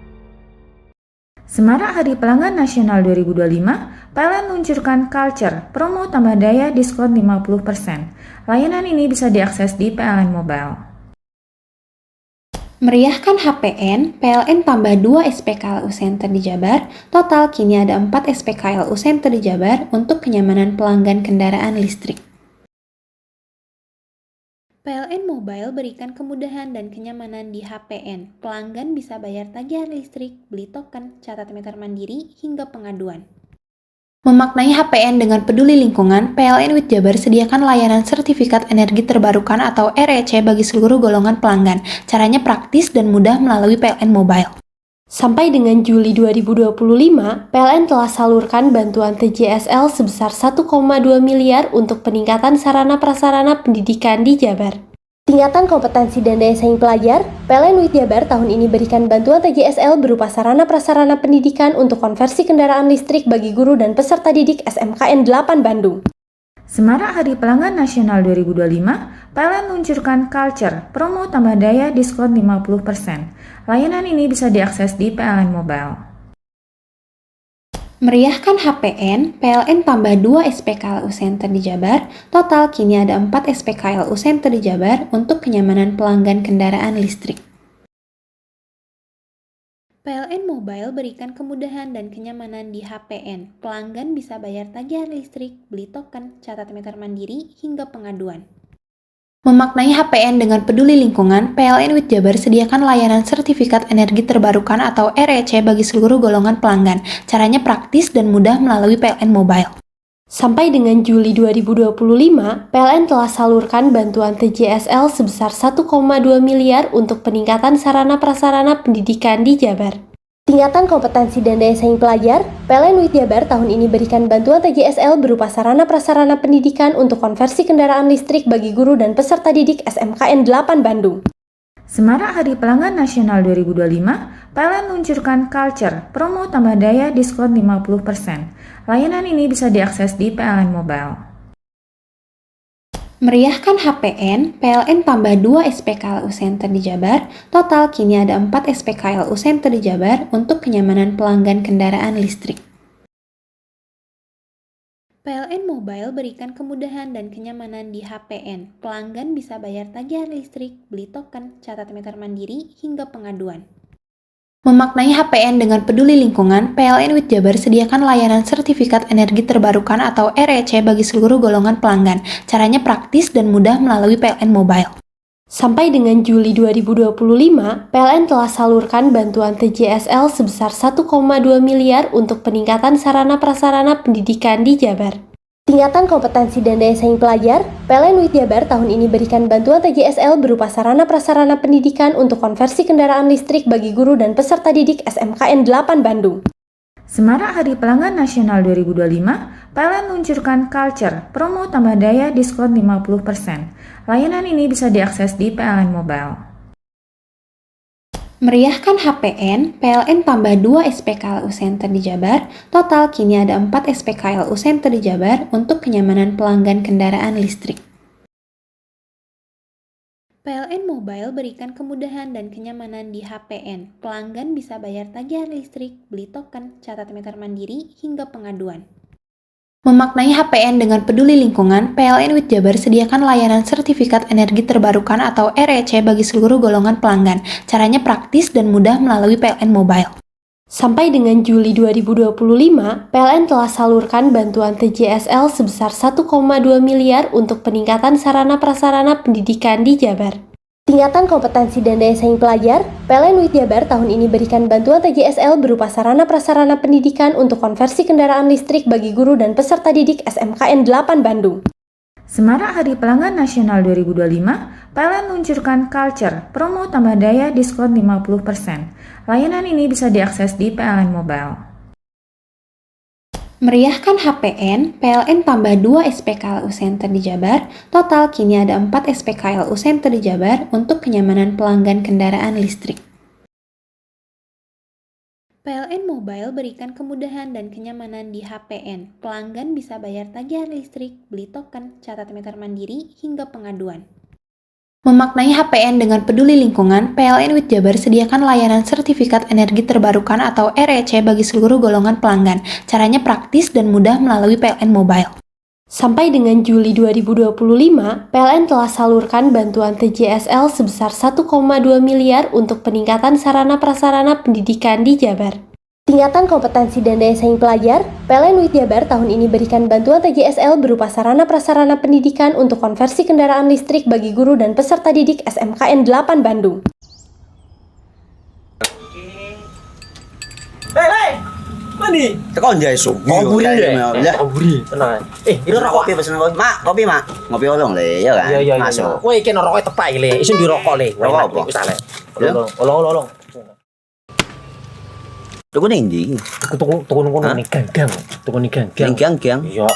Semarak Hari Pelanggan Nasional 2025, PLN luncurkan Culture, promo tambah daya diskon 50%. Layanan ini bisa diakses di PLN Mobile. Meriahkan HPN, PLN tambah 2 SPKLU Center di Jabar. Total kini ada 4 SPKLU Center di Jabar untuk kenyamanan pelanggan kendaraan listrik. PLN Mobile berikan kemudahan dan kenyamanan di HPN. Pelanggan bisa bayar tagihan listrik, beli token, catat meter mandiri, hingga pengaduan. Memaknai HPN dengan peduli lingkungan, PLN WIT Jabar sediakan layanan sertifikat energi terbarukan atau REC bagi seluruh golongan pelanggan. Caranya praktis dan mudah melalui PLN Mobile. Sampai dengan Juli 2025, PLN telah salurkan bantuan TJSL sebesar 1,2 miliar untuk peningkatan sarana prasarana pendidikan di Jabar. Tingkatan kompetensi dan daya saing pelajar, PLN WIT Jabar tahun ini berikan bantuan TJSL berupa sarana prasarana pendidikan untuk konversi kendaraan listrik bagi guru dan peserta didik SMKN 8 Bandung. Semarak Hari Pelanggan Nasional 2025, PLN luncurkan Culture, promo tambah daya diskon 50%. Layanan ini bisa diakses di PLN Mobile. Meriahkan HPN, PLN tambah 2 SPKLU Center di Jabar. Total kini ada 4 SPKLU Center di Jabar untuk kenyamanan pelanggan kendaraan listrik. PLN Mobile berikan kemudahan dan kenyamanan di HPN. Pelanggan bisa bayar tagihan listrik, beli token, catat meter mandiri, hingga pengaduan. Memaknai HPN dengan peduli lingkungan, PLN WIT Jabar sediakan layanan sertifikat energi terbarukan atau REC bagi seluruh golongan pelanggan. Caranya praktis dan mudah melalui PLN Mobile. Sampai dengan Juli 2025, PLN telah salurkan bantuan TJSL sebesar 1,2 miliar untuk peningkatan sarana prasarana pendidikan di Jabar. Tingkatan kompetensi dan daya saing pelajar, PLN WIT Jabar tahun ini berikan bantuan TJSL berupa sarana prasarana pendidikan untuk konversi kendaraan listrik bagi guru dan peserta didik SMKN 8 Bandung. Semarak Hari Pelanggan Nasional 2025, PLN luncurkan Culture, promo tambah daya diskon 50%. Layanan ini bisa diakses di PLN Mobile. Meriahkan HPN, PLN tambah 2 SPKLU Center di Jabar. Total kini ada 4 SPKLU Center di Jabar untuk kenyamanan pelanggan kendaraan listrik. PLN Mobile berikan kemudahan dan kenyamanan di HPN. Pelanggan bisa bayar tagihan listrik, beli token, catat meter mandiri, hingga pengaduan. Memaknai HPN dengan peduli lingkungan, PLN WIT Jabar sediakan layanan sertifikat energi terbarukan atau REC bagi seluruh golongan pelanggan. Caranya praktis dan mudah melalui PLN Mobile. Sampai dengan Juli 2025, PLN telah salurkan bantuan TJSL sebesar 1,2 miliar untuk peningkatan sarana prasarana pendidikan di Jabar. Tingkatan kompetensi dan daya saing pelajar, PLN WIT Jabar tahun ini berikan bantuan TJSL berupa sarana prasarana pendidikan untuk konversi kendaraan listrik bagi guru dan peserta didik SMKN 8 Bandung. Semarak Hari Pelanggan Nasional 2025, PLN luncurkan Culture, promo tambah daya diskon 50%. Layanan ini bisa diakses di PLN Mobile. Meriahkan HPN, PLN tambah 2 SPKLU Center di Jabar. Total kini ada 4 SPKLU Center di Jabar untuk kenyamanan pelanggan kendaraan listrik. PLN Mobile berikan kemudahan dan kenyamanan di HPN. Pelanggan bisa bayar tagihan listrik, beli token, catat meter mandiri, hingga pengaduan. Memaknai HPN dengan peduli lingkungan, PLN WIT Jabar sediakan layanan sertifikat energi terbarukan atau REC bagi seluruh golongan pelanggan. Caranya praktis dan mudah melalui PLN Mobile. Sampai dengan Juli 2025, PLN telah salurkan bantuan TJSL sebesar 1,2 miliar untuk peningkatan sarana prasarana pendidikan di Jabar. Tingkatan kompetensi dan daya saing pelajar, PLN UIT Jabar tahun ini berikan bantuan TJSL berupa sarana prasarana pendidikan untuk konversi kendaraan listrik bagi guru dan peserta didik SMKN 8 Bandung. Semarak Hari Pelanggan Nasional 2025, PLN luncurkan Culture, promo tambah daya diskon 50%. Layanan ini bisa diakses di PLN Mobile. Meriahkan HPN, PLN tambah 2 SPKLU Center di Jabar, total kini ada 4 SPKLU Center di Jabar untuk kenyamanan pelanggan kendaraan listrik. PLN Mobile berikan kemudahan dan kenyamanan di HPN. Pelanggan bisa bayar tagihan listrik, beli token, catat meter mandiri, hingga pengaduan. Memaknai HPN dengan peduli lingkungan, PLN UIT Jabar sediakan layanan sertifikat energi terbarukan atau REC bagi seluruh golongan pelanggan. Caranya praktis dan mudah melalui PLN Mobile. Sampai dengan Juli 2025, PLN telah salurkan bantuan TJSL sebesar 1,2 miliar untuk peningkatan sarana prasarana pendidikan di Jabar. Tingkatan kompetensi dan daya saing pelajar, PLN UIT Jabar tahun ini berikan bantuan TJSL berupa sarana prasarana pendidikan untuk konversi kendaraan listrik bagi guru dan peserta didik SMKN 8 Bandung. Hei, mandi. Tekan jaya su. Buri deh. Buri, tenang. Ini rokok. Kopi pesen kopi. Mak, kopi mak. Ngopi olong le, ya kan? Iya. Masuk. Woi, kena rokok tepak le. Isun dirokok le. Rokok apa? Wis ale. Olong. Tuku ning ndi? Tuku ning gang. Tuku ning gang. Gang. Iya.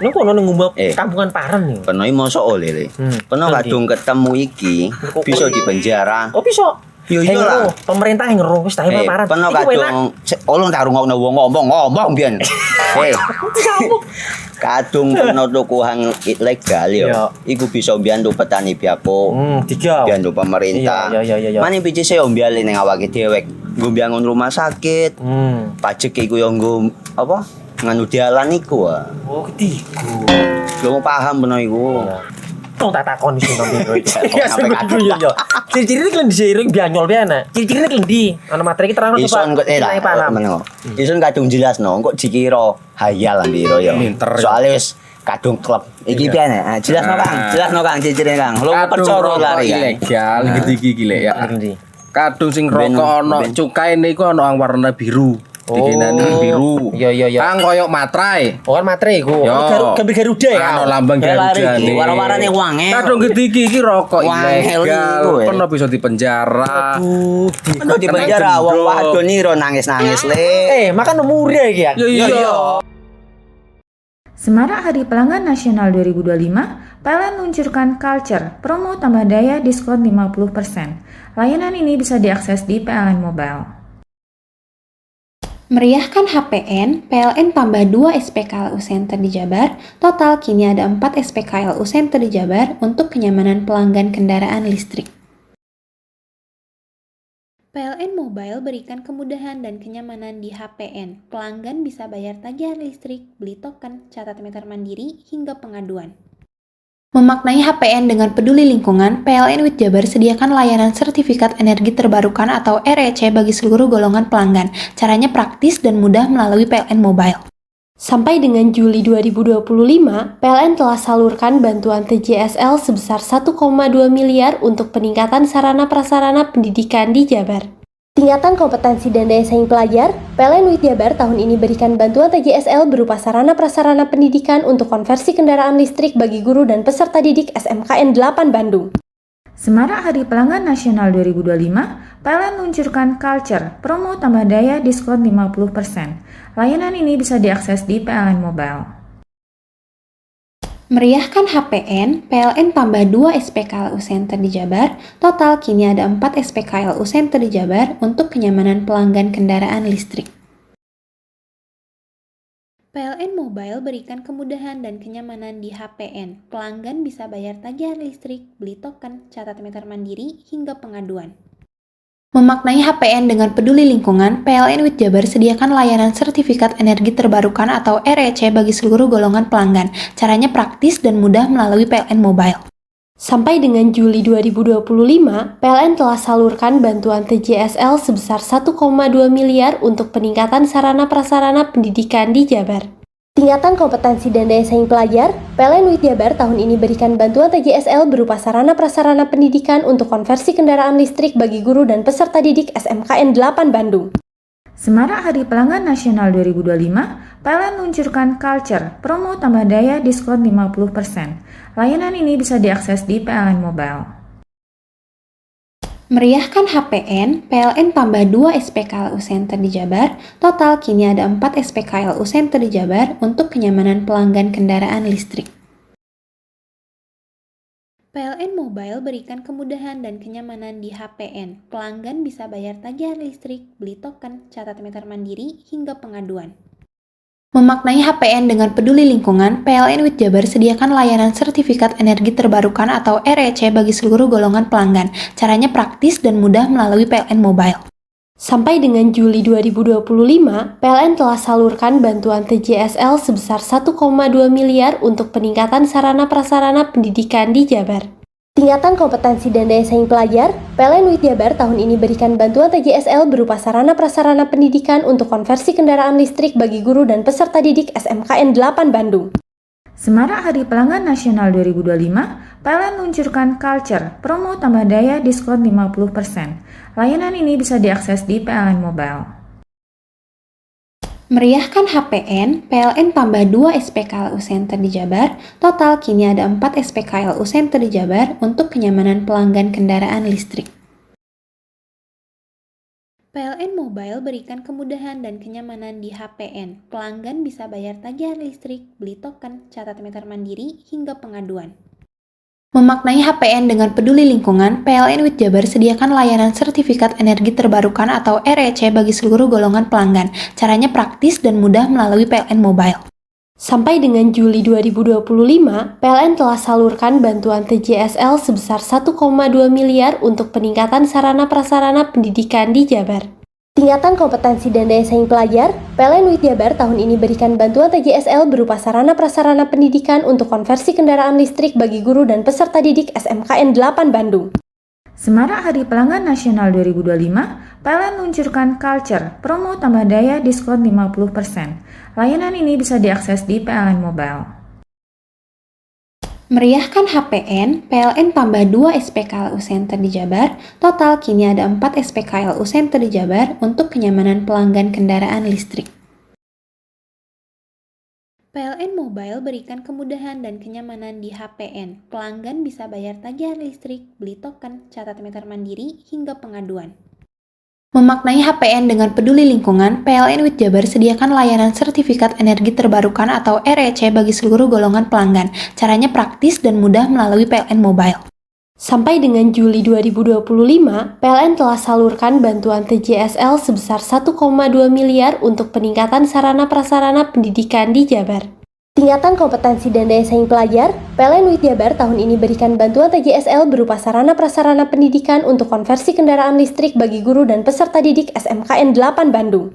Nang kono ning ngumap kampungan Paren nih. Peno iki mosok oleh le. Peno kadung ketemu iki bisa dipenjara. Oh, bisa. Yo iya lah. Pemerintah yang ngeru wis tahe Paren. Peno kadung olong tak rungokno wong ngomong biyen. Kadung peno tuku hang ilegal yo. Iku bisa mbiyantu petani biako. Mbiyantu pemerintah. Iya. Mane pici se mbiale ning awake dhewek. Nggo mbiangun rumah sakit. Pajak iku yo nggo apa? Nganu dalan iku. Oh, ketiku. Lu paham peno iku. Tong tak takon di sini biro iki. Ya yo. Ciri-ciri iki diseiring bianyol piana. Ciri-cirine klendi. Ana materi iki terang Ison kok meneng. Ison kadung jelasno kok dikira hayal biro yo. Soale wis kadung klub. Iki piana? Jelasno Kang ciri-cirine Kang. Lu percaya lari ilegal iki lek ya. Kadung sing rokok ana cukaine iku ana warna biru. Dikenani biru. Iya. Kang koyo materai. Oh, kan materai iku. Gambar Garuda ya. Ana lambang Garuda iki. Warna-warnane wangel. Kadung iki rokok ilegal. Peno bisa dipenjara. Peno dipenjara wong wadon iro nangis-nangis le. Makan murah iki ya. Iya. Semarak Hari Pelanggan Nasional 2025, PLN luncurkan Culture, promo tambah daya diskon 50%. Layanan ini bisa diakses di PLN Mobile. Meriahkan HPN, PLN tambah 2 SPKLU Center di Jabar, total kini ada 4 SPKLU Center di Jabar untuk kenyamanan pelanggan kendaraan listrik. PLN Mobile berikan kemudahan dan kenyamanan di HPN. Pelanggan bisa bayar tagihan listrik, beli token, catat meter mandiri, hingga pengaduan. Memaknai HPN dengan peduli lingkungan, PLN UIT Jabar sediakan layanan sertifikat energi terbarukan atau REC bagi seluruh golongan pelanggan. Caranya praktis dan mudah melalui PLN Mobile. Sampai dengan Juli 2025, PLN telah salurkan bantuan TJSL sebesar 1,2 miliar untuk peningkatan sarana prasarana pendidikan di Jabar. Tingkatan kompetensi dan daya saing pelajar, PLN UIT Jabar tahun ini berikan bantuan TJSL berupa sarana prasarana pendidikan untuk konversi kendaraan listrik bagi guru dan peserta didik SMKN 8 Bandung. Semarak Hari Pelanggan Nasional 2025, PLN luncurkan Culture, promo tambah daya diskon 50%. Layanan ini bisa diakses di PLN Mobile. Meriahkan HPN, PLN tambah 2 SPKLU Center di Jabar, total kini ada 4 SPKLU Center di Jabar untuk kenyamanan pelanggan kendaraan listrik. PLN Mobile berikan kemudahan dan kenyamanan di HPN. Pelanggan bisa bayar tagihan listrik, beli token, catat meter mandiri, hingga pengaduan. Memaknai HPN dengan peduli lingkungan, PLN UIT Jabar sediakan layanan sertifikat energi terbarukan atau REC bagi seluruh golongan pelanggan. Caranya praktis dan mudah melalui PLN Mobile. Sampai dengan Juli 2025, PLN telah salurkan bantuan TJSL sebesar 1,2 miliar untuk peningkatan sarana prasarana pendidikan di Jabar. Tingkatan kompetensi dan daya saing pelajar, PLN UIT Jabar tahun ini berikan bantuan TJSL berupa sarana prasarana pendidikan untuk konversi kendaraan listrik bagi guru dan peserta didik SMKN 8 Bandung. Semarak Hari Pelanggan Nasional 2025, PLN luncurkan Culture, promo tambah daya diskon 50%. Layanan ini bisa diakses di PLN Mobile. Meriahkan HPN, PLN tambah 2 SPKLU Center di Jabar, total kini ada 4 SPKLU Center di Jabar untuk kenyamanan pelanggan kendaraan listrik. PLN Mobile berikan kemudahan dan kenyamanan di HPN. Pelanggan bisa bayar tagihan listrik, beli token, catat meter mandiri, hingga pengaduan. Memaknai HPN dengan peduli lingkungan, PLN UIT Jabar sediakan layanan sertifikat energi terbarukan atau REC bagi seluruh golongan pelanggan. Caranya praktis dan mudah melalui PLN Mobile. Sampai dengan Juli 2025, PLN telah salurkan bantuan TJSL sebesar 1,2 miliar untuk peningkatan sarana prasarana pendidikan di Jabar. Tingkatan kompetensi dan daya saing pelajar, PLN UIT Jabar tahun ini berikan bantuan TJSL berupa sarana prasarana pendidikan untuk konversi kendaraan listrik bagi guru dan peserta didik SMKN 8 Bandung. Semarak Hari Pelanggan Nasional 2025, PLN luncurkan Culture, promo tambah daya diskon 50%. Layanan ini bisa diakses di PLN Mobile. Meriahkan HPN, PLN tambah 2 SPKLU Center di Jabar, total kini ada 4 SPKLU Center di Jabar untuk kenyamanan pelanggan kendaraan listrik. PLN Mobile berikan kemudahan dan kenyamanan di HPN. Pelanggan bisa bayar tagihan listrik, beli token, catat meter mandiri, hingga pengaduan. Memaknai HPN dengan peduli lingkungan, PLN UIT Jabar sediakan layanan sertifikat energi terbarukan atau REC bagi seluruh golongan pelanggan. Caranya praktis dan mudah melalui PLN Mobile. Sampai dengan Juli 2025, PLN telah salurkan bantuan TJSL sebesar 1,2 miliar untuk peningkatan sarana prasarana pendidikan di Jabar. Tingkatan kompetensi dan daya saing pelajar, PLN UIT Jabar tahun ini berikan bantuan TJSL berupa sarana prasarana pendidikan untuk konversi kendaraan listrik bagi guru dan peserta didik SMKN 8 Bandung. Semarak Hari Pelanggan Nasional 2025, PLN luncurkan Culture, promo tambah daya diskon 50%. Layanan ini bisa diakses di PLN Mobile. Meriahkan HPN, PLN tambah 2 SPKLU Center di Jabar, total kini ada 4 SPKLU Center di Jabar untuk kenyamanan pelanggan kendaraan listrik. PLN Mobile berikan kemudahan dan kenyamanan di HPN. Pelanggan bisa bayar tagihan listrik, beli token, catat meter mandiri, hingga pengaduan. Memaknai HPN dengan peduli lingkungan, PLN UIT Jabar sediakan layanan sertifikat energi terbarukan atau REC bagi seluruh golongan pelanggan. Caranya praktis dan mudah melalui PLN Mobile. Sampai dengan Juli 2025, PLN telah salurkan bantuan TJSL sebesar 1,2 miliar untuk peningkatan sarana prasarana pendidikan di Jabar. Tingkatan kompetensi dan daya saing pelajar, PLN UIT Jabar tahun ini berikan bantuan TJSL berupa sarana prasarana pendidikan untuk konversi kendaraan listrik bagi guru dan peserta didik SMKN 8 Bandung.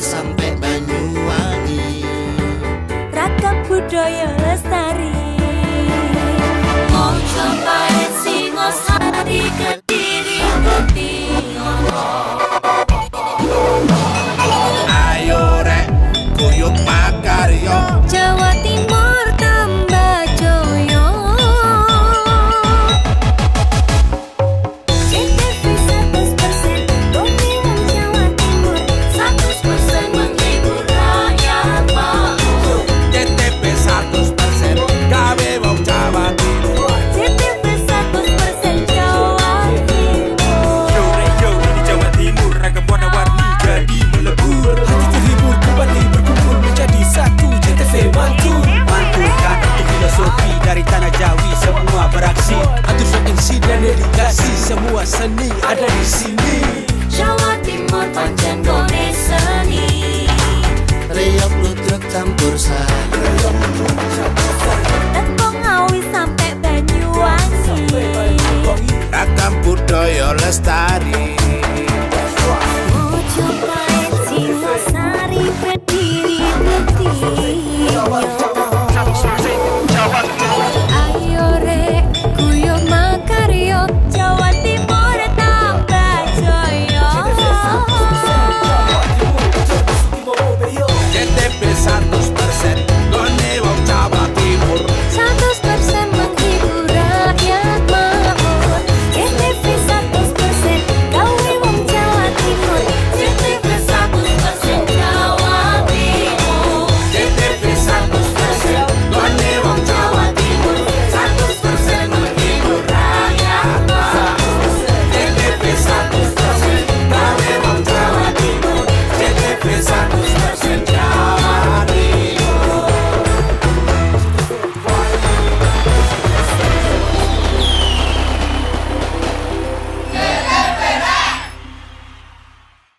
Sampai Banyuwangi, ragam budaya lestari. Mojo Pahit Singosari Kediri Kutingono. Ayo rek guyub makarya Jawa Timur tambah joyo. CTV 100% Bumi wong Jawa Timur, 100% menghibur rakyat makmur. JTP 100% gawe wong Jawa Timur. CTV 100% dedikasi, semua seni ada di sini. Jawa Timur pancen gone seni. Riok ludruk campur sari.